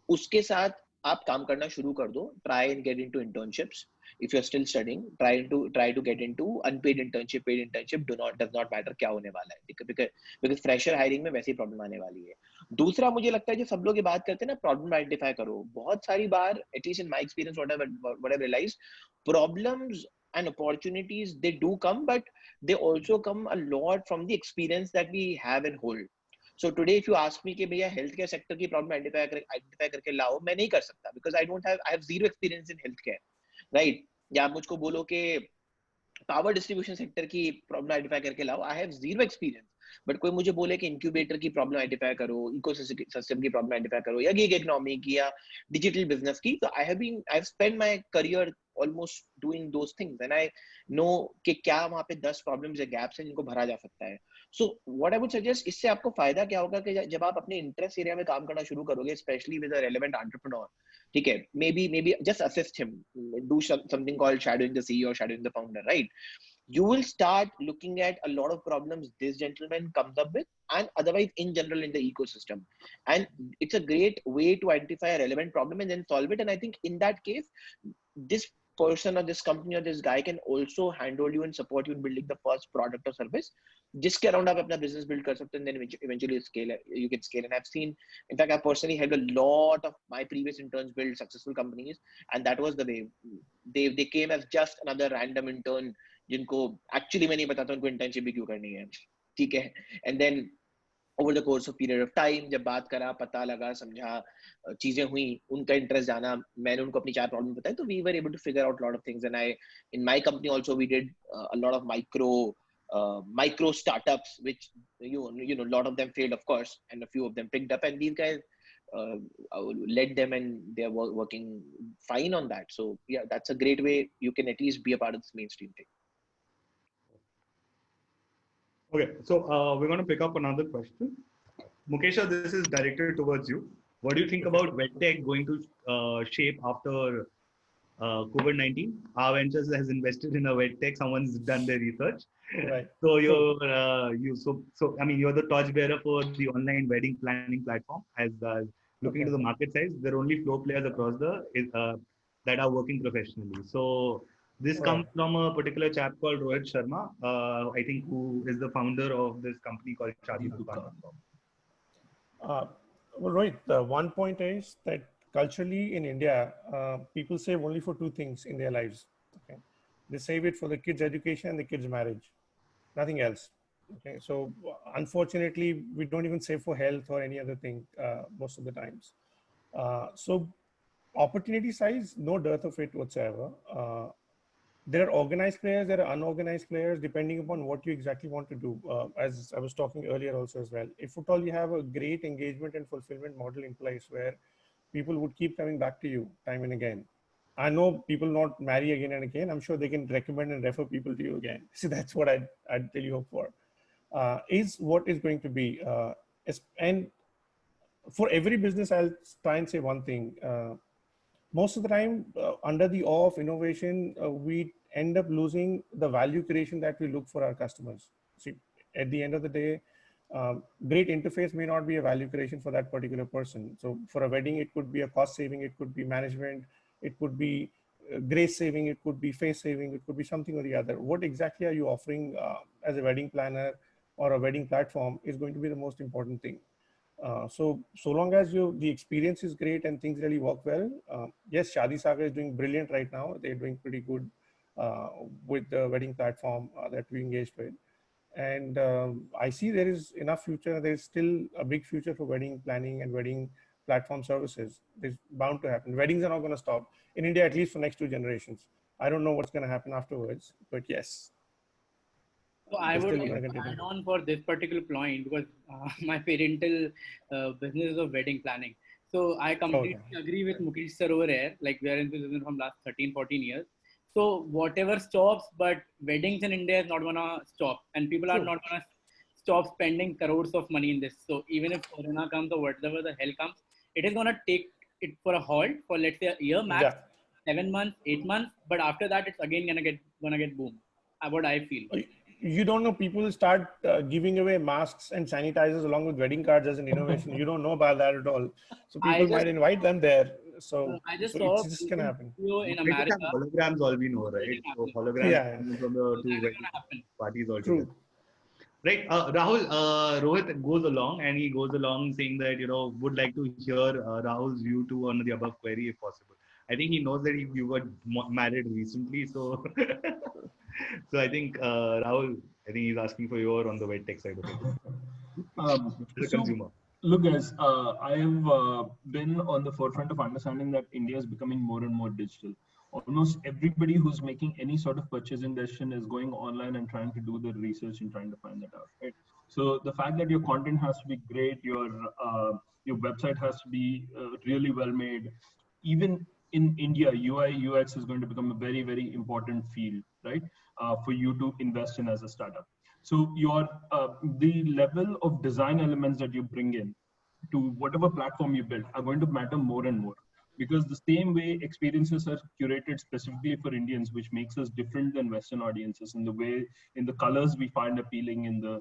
उसके साथ आप काम करना शुरू कर दो. Try and get into internships. If you are still studying, try to get into unpaid internship, paid internship, does not matter क्या होने वाला है, बिकॉज़ फ्रेशर हायरिंग में वैसे ही प्रॉब्लम आने वाली है. दूसरा मुझे लगता है जो सब लोग ये बात करते हैं ना, प्रॉब्लम आइडेंटिफाई करो. बहुत सारी बार, at least in my experience, what I realised, problems and opportunities, they do come, but they also come a lot from the experience that we have and hold. So today if you ask me कि भैया health care sector की problem identify करके लाओ, मैं नहीं कर सकता, because I have zero experience in healthcare, right? या आप मुझको बोलो कि पावर डिस्ट्रीब्यूशन सेक्टर की प्रॉब्लम आइडेंटिफाई करके लाओ, I have zero experience. But कोई मुझे बोले कि इंक्यूबेटर की प्रॉब्लम आइडेंटिफाई करो, इकोसिस्टम की प्रॉब्लम आइडेंटिफाई करो, या गिग इकोनॉमी की, या डिजिटल बिजनेस की, तो I have spent my career almost doing those things, and I know कि क्या वहां पे 10 प्रॉब्लम्स या गैप्स हैं जिनको भरा जा सकता है. So what I would suggest, इससे आपको फायदा क्या होगा कि जब आप अपने इंटरेस्ट एरिया में काम करना शुरू करोगे, specially with a relevant entrepreneur, ठीक है, maybe just assist him, do something called shadowing the CEO or shadowing the founder, right? You will start looking at a lot of problems this gentleman comes up with, and otherwise in general in the ecosystem, and it's a great way to identify a relevant problem and then solve it. And I think in that case, this person or this company or this guy can also handle you and support you in building the first product or service जिसके around आप अपना business build कर सकते हैं, and then eventually you can scale. And I've seen, in fact, I personally helped a lot of my previous interns build successful companies, and that was the way. They came as just another random intern जिनको actually मैं नहीं बताता उनको internship भी क्यों करनी है, ठीक है? And then over the course of period of time, जब बात करा, पता लगा, समझा, चीजें हुई, उनका इंटरेस्ट जाना, मैंने उनको अपनी 4 प्रॉब्लम बताई, तो we were able to figure out a lot of things. And in my company also, we did a lot of micro startups, which you know, a lot of them failed, of course, and a few of them picked up, and these guys led them, and they're working fine on that. So yeah, that's a great way you can at least be a part of this mainstream thing. Okay, so we're going to pick up another question. Mukesha, this is directed towards you. What do you think about VedTech going to shape after COVID-19? Our Ventures has invested in a VedTech. Someone's done their research. Right. So I mean, you're the torchbearer for the online wedding planning platform. As looking into the market size, there are only 4 players across the that are working professionally. So this Right. comes from a particular chap called Rohit Sharma, I think, who is the founder of this company called ShadiDukan.com. Well, Rohit, the one point is that culturally in India, people save only for two things in their lives. Okay, they save it for the kids' education and the kids' marriage, nothing else. Okay, so unfortunately, we don't even save for health or any other thing most of the times. So opportunity size, no dearth of it whatsoever. There are organized players, there are unorganized players, depending upon what you exactly want to do. As I was talking earlier also as well, if at all you have a great engagement and fulfillment model in place where people would keep coming back to you time and again. I know people not marry again and again. I'm sure they can recommend and refer people to you again. So that's what I'd really hope for. Is what is going to be. And for every business, I'll try and say one thing. Most of the time, under the awe of innovation, we end up losing the value creation that we look for our customers. See, at the end of the day, great interface may not be a value creation for that particular person. So for a wedding, it could be a cost saving, it could be management, it could be grace saving, it could be face saving, it could be something or the other. What exactly are you offering as a wedding planner or a wedding platform is going to be the most important thing. So long as the experience is great and things really work well. Yes, Shadi Saga is doing brilliant right now. They're doing pretty good with the wedding platform that we engaged with. And I see there is enough future. There's still a big future for wedding planning and wedding platform services. There's bound to happen. Weddings are not going to stop in India, at least for next 2 generations. I don't know what's going to happen afterwards, but yes. So I would like to add on for this particular point because my parental business is of wedding planning. So I completely agree with Mukesh sir over here. Like we are in this business from last 13, 14 years. So whatever stops, but weddings in India is not gonna stop, and people are not gonna stop spending crores of money in this. So even if Corona comes or whatever the hell comes, it is gonna take it for a halt for let's say a year max, 7 months, 8 months. But after that, it's again gonna get boom. What I feel. You don't know, people start giving away masks and sanitizers along with wedding cards as an innovation. You don't know about that at all. So people might invite them there. So I just saw it's just gonna happen. In America. Holograms, all we know, right? So holograms from the two wedding parties altogether. Right, Rahul, Rohit goes along and he goes along saying that, would like to hear Rahul's view too on the above query if possible. I think he knows that you got married recently, so so I think Rahul, I think he's asking for your on the wed tech side of it. As a consumer. Look, guys, I have been on the forefront of understanding that India is becoming more and more digital. Almost everybody who's making any sort of purchasing decision is going online and trying to do the research and trying to find that out, right? So the fact that your content has to be great, your website has to be really well made. Even in India, UI UX is going to become a very, very important field, right? For you to invest in as a startup. So your the level of design elements that you bring in to whatever platform you build are going to matter more and more, because the same way experiences are curated specifically for Indians, which makes us different than Western audiences in the way, in the colors we find appealing, in the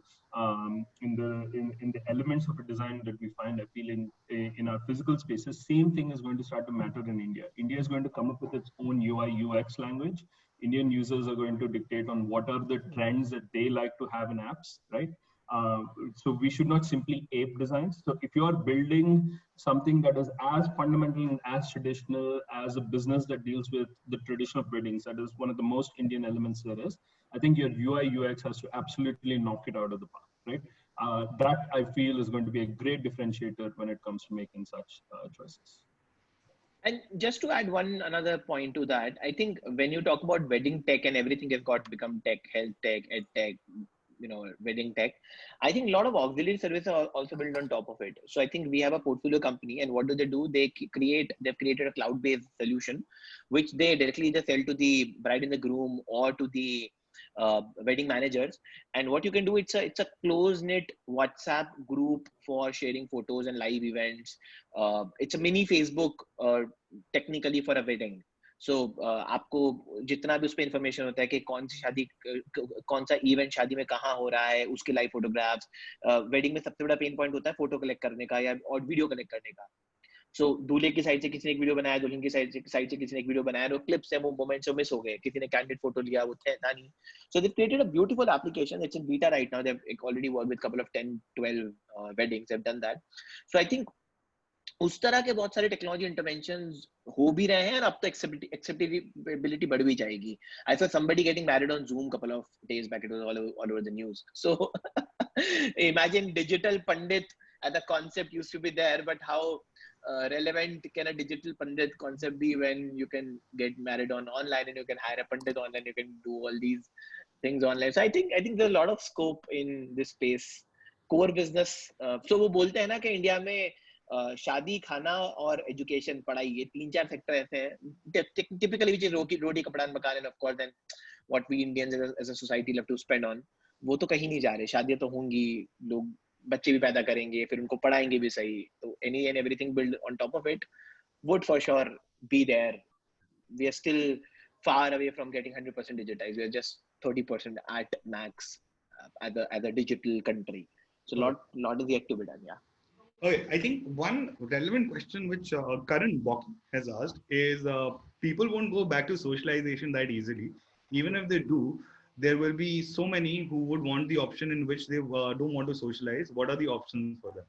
elements of a design that we find appealing in our physical spaces. Same thing is going to start to matter in India. India is going to come up with its own UI UX language. Indian users are going to dictate on what are the trends that they like to have in apps, right? So we should not simply ape designs. So if you are building something that is as fundamental and as traditional as a business that deals with the tradition of weddings, that is one of the most Indian elements there is, I think your UI UX has to absolutely knock it out of the park, right? That I feel is going to be a great differentiator when it comes to making such choices. And just to add another point to that, I think when you talk about wedding tech and everything has got to become tech, health tech, ed tech, wedding tech, I think a lot of auxiliary services are also built on top of it. So I think we have a portfolio company, and what do? They've created a cloud-based solution, which they directly either sell to the bride and the groom or to the wedding managers. And what you can do, it's a close-knit WhatsApp group for sharing photos and live events. It's a mini Facebook technically for a wedding. So आपको जितना भी उस पर information होता है कि कौन सा इवेंट शादी में कहाँ हो रहा है, उसके लाइव फोटोग्राफ्स. वेडिंग में सबसे बड़ा पेन पॉइंट होता है फोटो कलेक्ट करने का या और वीडियो कलेक्ट करने का. सो दूल्हे की साइड से किसी ने एक वीडियो बनाया, दुल्हन की साइड से किसी ने एक वीडियो बनाया, और क्लिप्स है वो मोमेंट्स मिस हो गए, किसी ने कैंडिड फोटो लिया वो था नहीं. So they've created a beautiful application. It's in beta right now. They've already worked with a couple of 10-12 weddings. They've done that. So I think उस तरह के बहुत सारे टेक्नोलॉजी इंटरवेंशंस हो भी रहे हैं, और अब तो एक्सेप्टेबिलिटी बढ़ भी जाएगी. I saw somebody getting married on Zoom couple of days back. It was all over the news. So imagine digital pandit as a concept used to be there, but how relevant can a digital pandit concept be when you can get married online, and you can hire a pandit online, you can do all these things online. So I think there's a lot of scope in this space. Core business. So वो बोलते हैं ना कि India में शादी, खाना और education, पढ़ाई, ये 3-4 सेक्टर ऐसे हैं टिपिकली which is रोटी कपड़ा मकान, and of course then what we Indians as a society love to spend on. वो तो कहीं नहीं जा रहे. शादियां तो होंगी, लोग बच्चे भी पैदा करेंगे, फिर उनको पढ़ाएंगे भी सही, तो any and everything built on top of it would for sure be there. We are still far away from getting 100% digitized. We are just 30% at max as a digital country. So lot is yet to be done. Yeah. Okay, I think one relevant question which Karan Bok has asked is people won't go back to socialization that easily. Even if they do, there will be so many who would want the option in which they don't want to socialize. What are the options for them?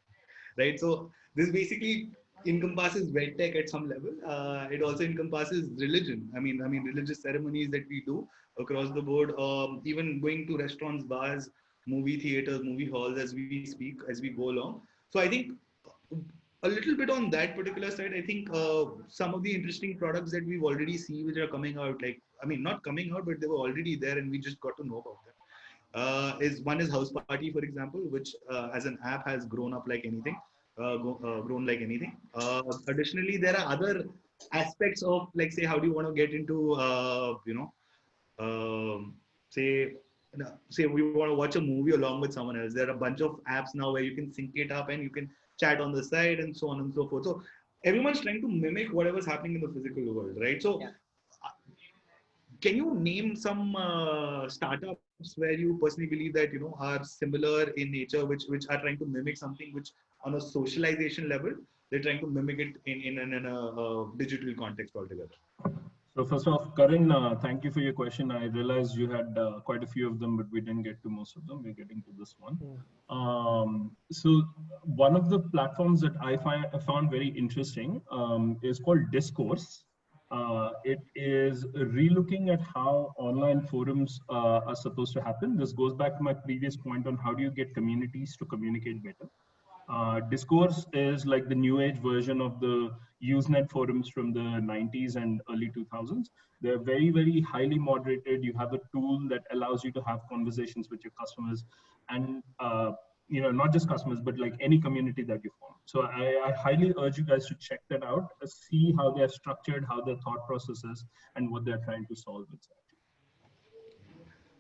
Right. So this basically encompasses vet tech at some level. It also encompasses religion. I mean, religious ceremonies that we do across the board. Even going to restaurants, bars, movie theaters, movie halls as we speak, as we go along. So I think a little bit on that particular side, I think some of the interesting products that we've already seen which are coming out, like, I mean, not coming out, but they were already there and we just got to know about them. One is House Party, for example, which as an app has grown up like anything, grown like anything. Additionally, there are other aspects of, like, say, how do you want to get into, say we want to watch a movie along with someone else. There are a bunch of apps now where you can sync it up and you can chat on the side and so on and so forth. So everyone's trying to mimic whatever's happening in the physical world, right? So can you name some startups where you personally believe that, are similar in nature, which are trying to mimic something which on a socialization level, they're trying to mimic it in a digital context altogether? So first off, Karan, thank you for your question. I realized you had quite a few of them, but we didn't get to most of them. We're getting to this one. So one of the platforms that I found very interesting is called Discourse. It is relooking at how online forums are supposed to happen. This goes back to my previous point on how do you get communities to communicate better. Discourse is like the new age version of the Usenet forums from the 90s and early 2000s. They're very, very highly moderated. You have a tool that allows you to have conversations with your customers and, not just customers, but like any community that you form. So I highly urge you guys to check that out, see how they're structured, how their thought process is, and what they're trying to solve exactly.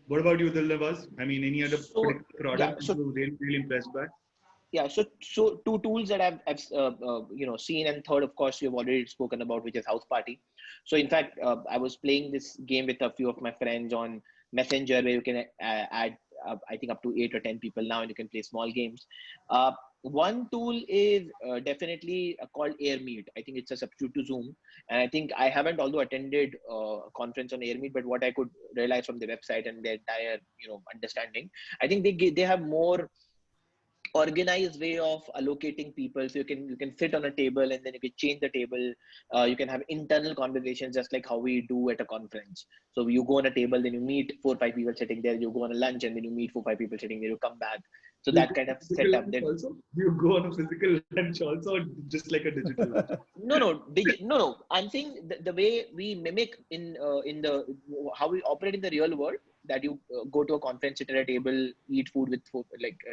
What about you, Dilnavaz? I mean, any other product you're really impressed by? Yeah, so two tools that I've seen, and third, of course, you've already spoken about, which is House Party. So in fact, I was playing this game with a few of my friends on Messenger, where you can add I think up to 8 or 10 people now, and you can play small games. One tool is definitely called AirMeet. I think it's a substitute to Zoom, and I think I haven't although attended a conference on AirMeet, but what I could realize from the website and their entire understanding, I think they have more organized way of allocating people, so you can sit on a table and then you can change the table. You can have internal conversations just like how we do at a conference. So you go on a table, then you meet 4 or 5 people sitting there. You go on a lunch and then you meet 4 or 5 people sitting there. You come back. So that kind of setup. Also, you go on a physical lunch also, just like a digital lunch? No. I'm saying the way we mimic in the how we operate in the real world. That you go to a conference, sit at a table, eat food with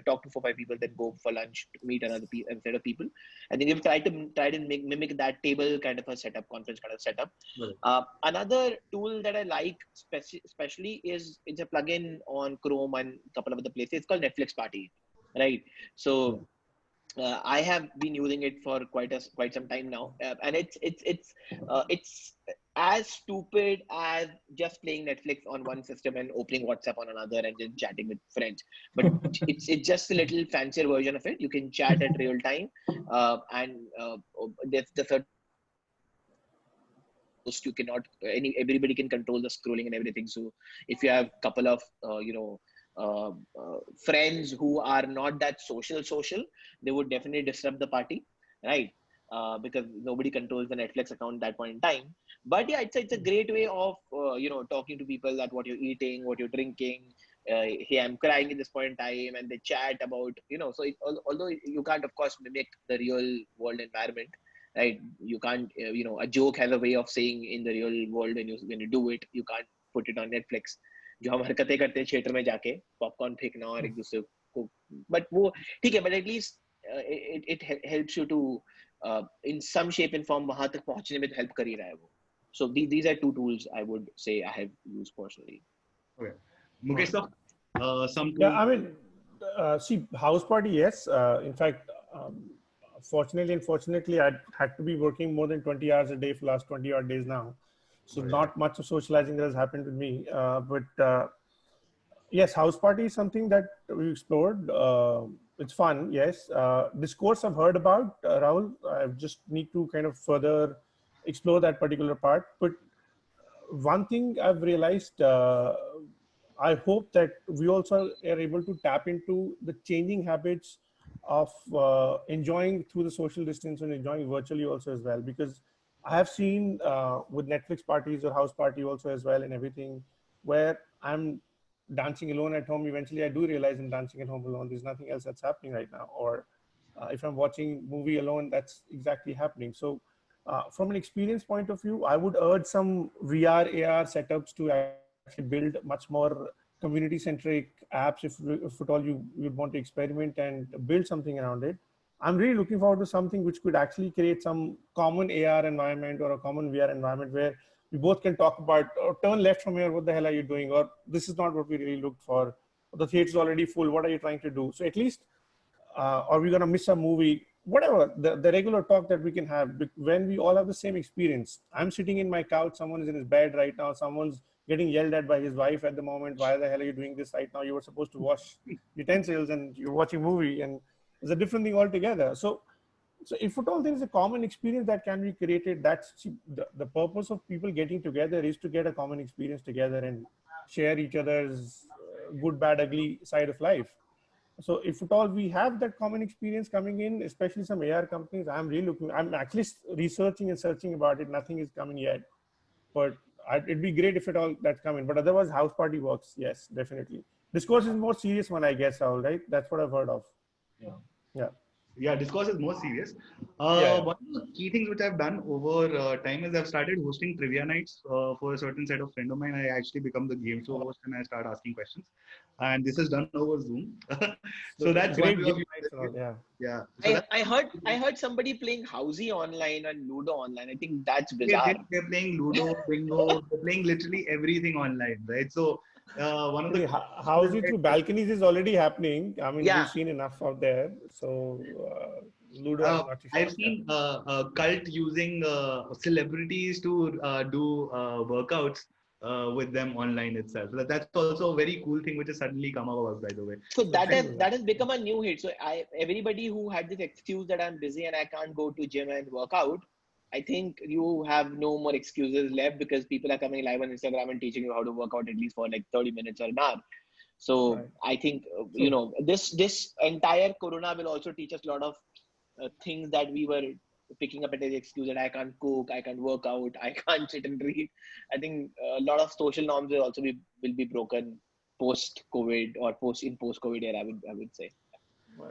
talk to 4 or 5 people, then go for lunch, meet another set of people. I think we've tried to mimic that table kind of a setup, conference kind of setup. Right. Another tool that I like especially is it's a plugin on Chrome and a couple of other places. It's called Netflix Party, right? So I have been using it for quite some time now, and it's as stupid as just playing Netflix on one system and opening WhatsApp on another and then chatting with friends. But it's just a little fancier version of it. You can chat at real time, and there's the certain you cannot everybody can control the scrolling and everything. So if you have a couple of friends who are not that social, they would definitely disrupt the party, right? Because nobody controls the Netflix account at that point in time. But yeah, it's a great way of talking to people, that what you're eating, what you're drinking. Hey, I'm crying at this point in time, and they chat about So although you can't, of course, mimic the real world environment, right? You can't, a joke has a way of saying in the real world when you do it. You can't put it on Netflix. जो हम हरकतें करते हैं theatre में जाके popcorn फेंकना और एक दूसरे को, बट वो ठीक है, but at least it helps you to in some shape and form वहां तक पहुंचने में help कर ही रहा है वो. So these are two tools I would say I have used personally. Okay, Mukesh, some tools. Yeah, I mean, see, house party, yes. In fact, fortunately, unfortunately, I had to be working more than 20 hours a day for the last 20 odd days now. So not much of socializing that has happened with me. But yes, house party is something that we explored. It's fun, yes. Discourse I've heard about, Rahul. I just need to kind of further explore that particular part. But one thing I've realized, I hope that we also are able to tap into the changing habits of enjoying through the social distance and enjoying virtually also as well. Because I have seen with Netflix parties or house party also as well and everything, where I'm dancing alone at home. Eventually I do realize I'm dancing at home alone. There's nothing else that's happening right now. Or if I'm watching movie alone, that's exactly happening. So from an experience point of view, I would urge some VR, AR setups to actually build much more community-centric apps if at all you would want to experiment and build something around it. I'm really looking forward to something which could actually create some common AR environment or a common VR environment where we both can talk about, or turn left from here, what the hell are you doing? Or this is not what we really looked for. The theater's already full, what are you trying to do? So at least, are we gonna miss a movie? Whatever, the regular talk that we can have when we all have the same experience. I'm sitting in my couch, someone is in his bed right now, someone's getting yelled at by his wife at the moment. Why the hell are you doing this right now? You were supposed to wash utensils and you're watching a movie, and it's a different thing altogether. So if at all there is a common experience that can be created, that's the purpose of people getting together, is to get a common experience together and share each other's good, bad, ugly side of life. So if at all we have that common experience coming in, especially some AR companies, I'm actually researching and searching about it. Nothing is coming yet, but it'd be great if at all that's coming. But otherwise, house party works. Yes, definitely. Discourse is more serious one, I guess, Rahul, right? That's what I've heard of. Yeah, Discourse is more serious. One of the key things which I've done over time is I've started hosting trivia nights for a certain set of friend of mine. I actually become the game show host and I start asking questions. And this is done over Zoom. So that's great. Yeah. So I heard somebody playing Housey online and Ludo online. I think that's bizarre. They're playing Ludo, Bingo, they're playing literally everything online, right? So one of the Housey through balconies is already happening. I mean, we've seen enough out there. So Ludo, I've seen Cult using celebrities to do workouts with them online itself. So that's also a very cool thing which has suddenly come about, by the way. So that has become a new hit. So everybody who had this excuse that I'm busy and I can't go to gym and work out, I think you have no more excuses left, because people are coming live on Instagram and teaching you how to work out at least for like 30 minutes or an hour. So I think, this entire Corona will also teach us a lot of things that we were picking up as an excuse, that I can't cook, I can't work out, I can't sit and read. I think a lot of social norms will also be broken post-COVID or post-COVID era, I would say.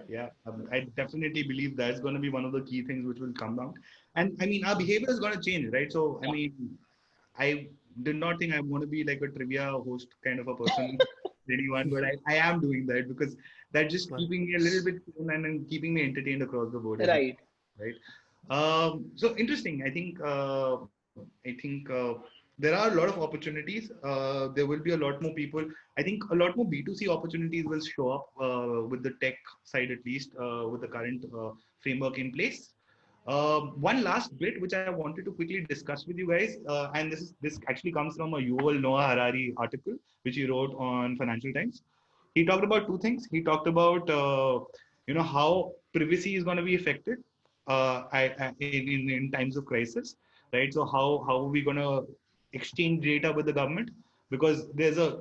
Yeah, I definitely believe that's going to be one of the key things which will come down. And I mean, our behavior is going to change, right? So, I mean, I did not think I want to be like a trivia host kind of a person, anyone, but I am doing that because that's just keeping me a little bit cool and keeping me entertained across the board. Right. So interesting. I think there are a lot of opportunities. There will be a lot more people. I think a lot more B2C opportunities will show up with the tech side, at least with the current framework in place. One last bit which I wanted to quickly discuss with you guys, and this actually comes from a Yuval Noah Harari article which he wrote on Financial Times. He talked about two things. He talked about how privacy is going to be affected in times of crisis, right? So how are we going to exchange data with the government, because there's a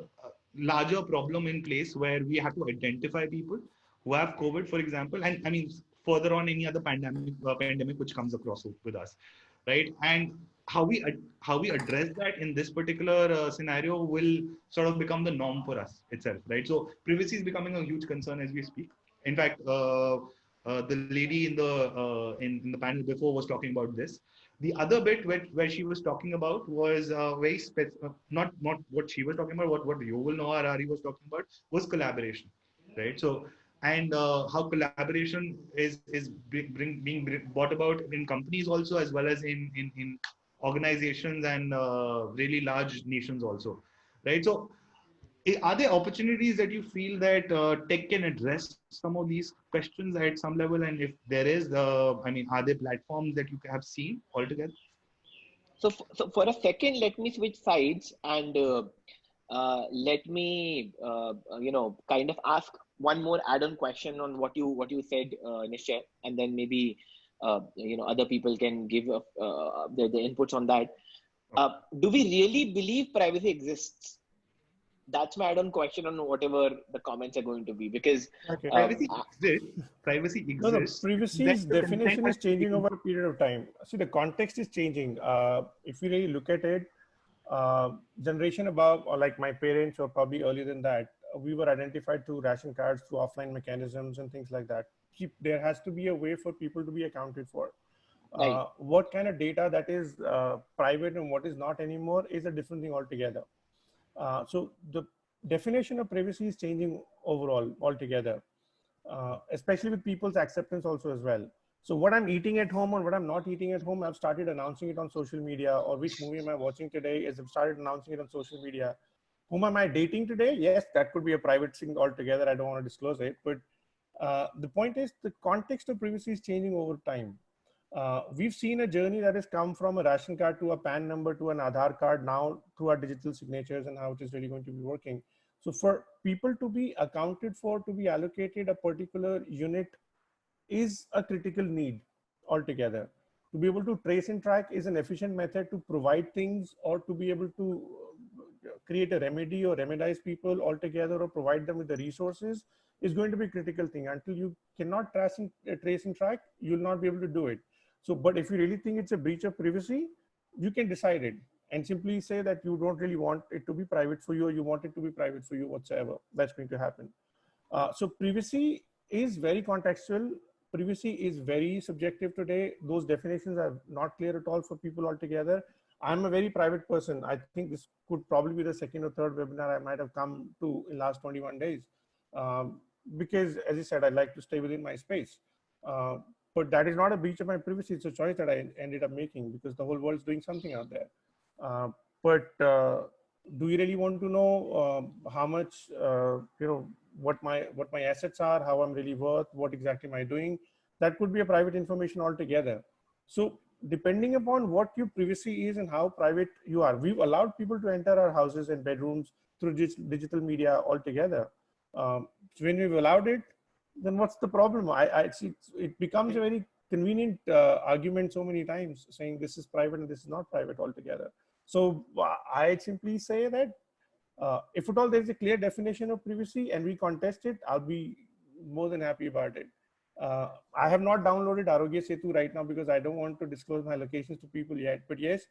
larger problem in place where we have to identify people who have COVID, for example, and I mean further on any other pandemic which comes across with us, right? And how we address that in this particular scenario will sort of become the norm for us itself, right? So privacy is becoming a huge concern as we speak. In fact, the lady in the panel before was talking about this. The other bit where she was talking about was very specific, not what she was talking about, what Yuval Noah Harari was talking about was collaboration, right? So and how collaboration is being brought about in companies also, as well as in organizations and really large nations also, right? So are there opportunities that you feel that tech can address some of these questions at some level? And if there is, I mean, are there platforms that you have seen altogether? So for a second, let me switch sides and let me kind of ask one more add-on question on what you said, Nishchay, and then maybe other people can give the inputs on that. Do we really believe privacy exists? That's my add-on question on whatever the comments are going to be, because privacy exists. Privacy exists. No, privacy's definition is changing over a period of time. See, the context is changing. If you really look at it, generation above, or like my parents, or probably earlier than that, we were identified through ration cards, through offline mechanisms and things like that. There has to be a way for people to be accounted for. Right. What kind of data that is private and what is not anymore is a different thing altogether. So the definition of privacy is changing overall altogether, especially with people's acceptance also as well. So what I'm eating at home or what I'm not eating at home, I've started announcing it on social media, or which movie am I watching today, is I've started announcing it on social media. Whom am I dating today? Yes, that could be a private thing altogether. I don't want to disclose it, but the point is the context of privacy is changing over time. We've seen a journey that has come from a ration card to a PAN number to an Aadhaar card, now through our digital signatures, and how it is really going to be working. So for people to be accounted for, to be allocated a particular unit is a critical need altogether. To be able to trace and track is an efficient method to provide things, or to be able to create a remedy or remedize people altogether, or provide them with the resources, is going to be a critical thing. Until you cannot trace and track, you'll not be able to do it. So, but if you really think it's a breach of privacy, you can decide it and simply say that you don't really want it to be private for you, or you want it to be private for you whatsoever. That's going to happen. So privacy is very contextual. Privacy is very subjective today. Those definitions are not clear at all for people altogether. I'm a very private person. I think this could probably be the second or third webinar I might have come to in last 21 days. Because as I said, I like to stay within my space. But that is not a breach of my privacy. It's a choice that I ended up making, because the whole world's doing something out there. Do you really want to know how much, what my assets are, how I'm really worth, what exactly am I doing? That could be a private information altogether. So depending upon what your privacy is and how private you are, we've allowed people to enter our houses and bedrooms through digital media altogether. So when we've allowed it, then what's the problem? It becomes a very convenient argument so many times, saying this is private and this is not private altogether. So I simply say that if at all there's a clear definition of privacy and we contest it, I'll be more than happy about it. I have not downloaded Arogya Setu right now because I don't want to disclose my locations to people yet. But yes,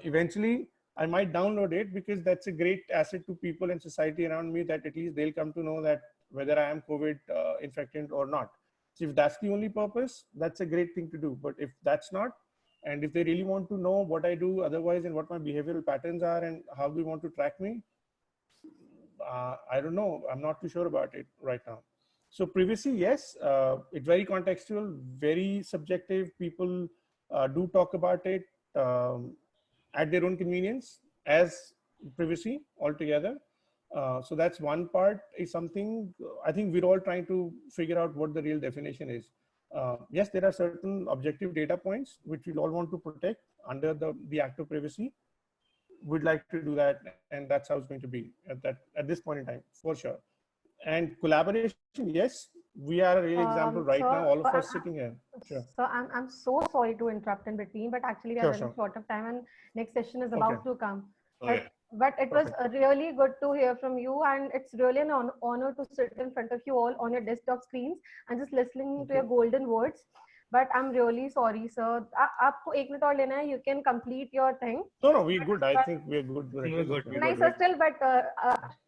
eventually I might download it, because that's a great asset to people and society around me, that at least they'll come to know that whether I am COVID infected or not. So if that's the only purpose, that's a great thing to do. But if that's not, and if they really want to know what I do otherwise and what my behavioral patterns are and how they want to track me, I don't know. I'm not too sure about it right now. So privacy, yes, it's very contextual, very subjective. People do talk about it at their own convenience as privacy altogether. So that's one part, is something I think we're all trying to figure out what the real definition is. Yes, there are certain objective data points which we'll all want to protect under the Act of Privacy. We'd like to do that, and that's how it's going to be at this point in time, for sure. And collaboration, yes, we are a real example right now, all of us sitting here. Sure. So I'm so sorry to interrupt in between, but actually we are running short of time, and next session is about to come. But it was really good to hear from you, and it's really an honor to sit in front of you all on your desktop screens and just listening to your golden words. But I'm really sorry, sir. आपको एक minute और लेना है. You can complete your thing. No, we're good. I think we're good. We're good. Nice, still, but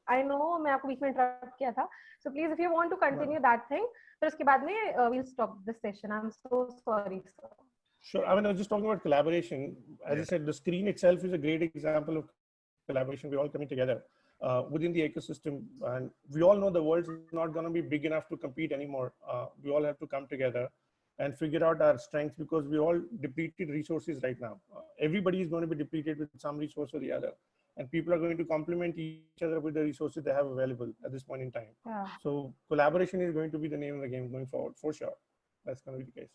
I know मैं आपको बीच में interrupt किया था. So please, if you want to continue that thing, फिर उसके बाद में we'll stop this session. I'm so sorry, sir. Sure. I mean, I was just talking about collaboration. As I said, the screen itself is a great example of collaboration. We're all coming together within the ecosystem, and we all know the world's not going to be big enough to compete anymore. We all have to come together and figure out our strengths, because we all depleted resources right now. Everybody is going to be depleted with some resource or the other, and people are going to complement each other with the resources they have available at this point in time. So collaboration is going to be the name of the game going forward, for sure. That's going to be the case.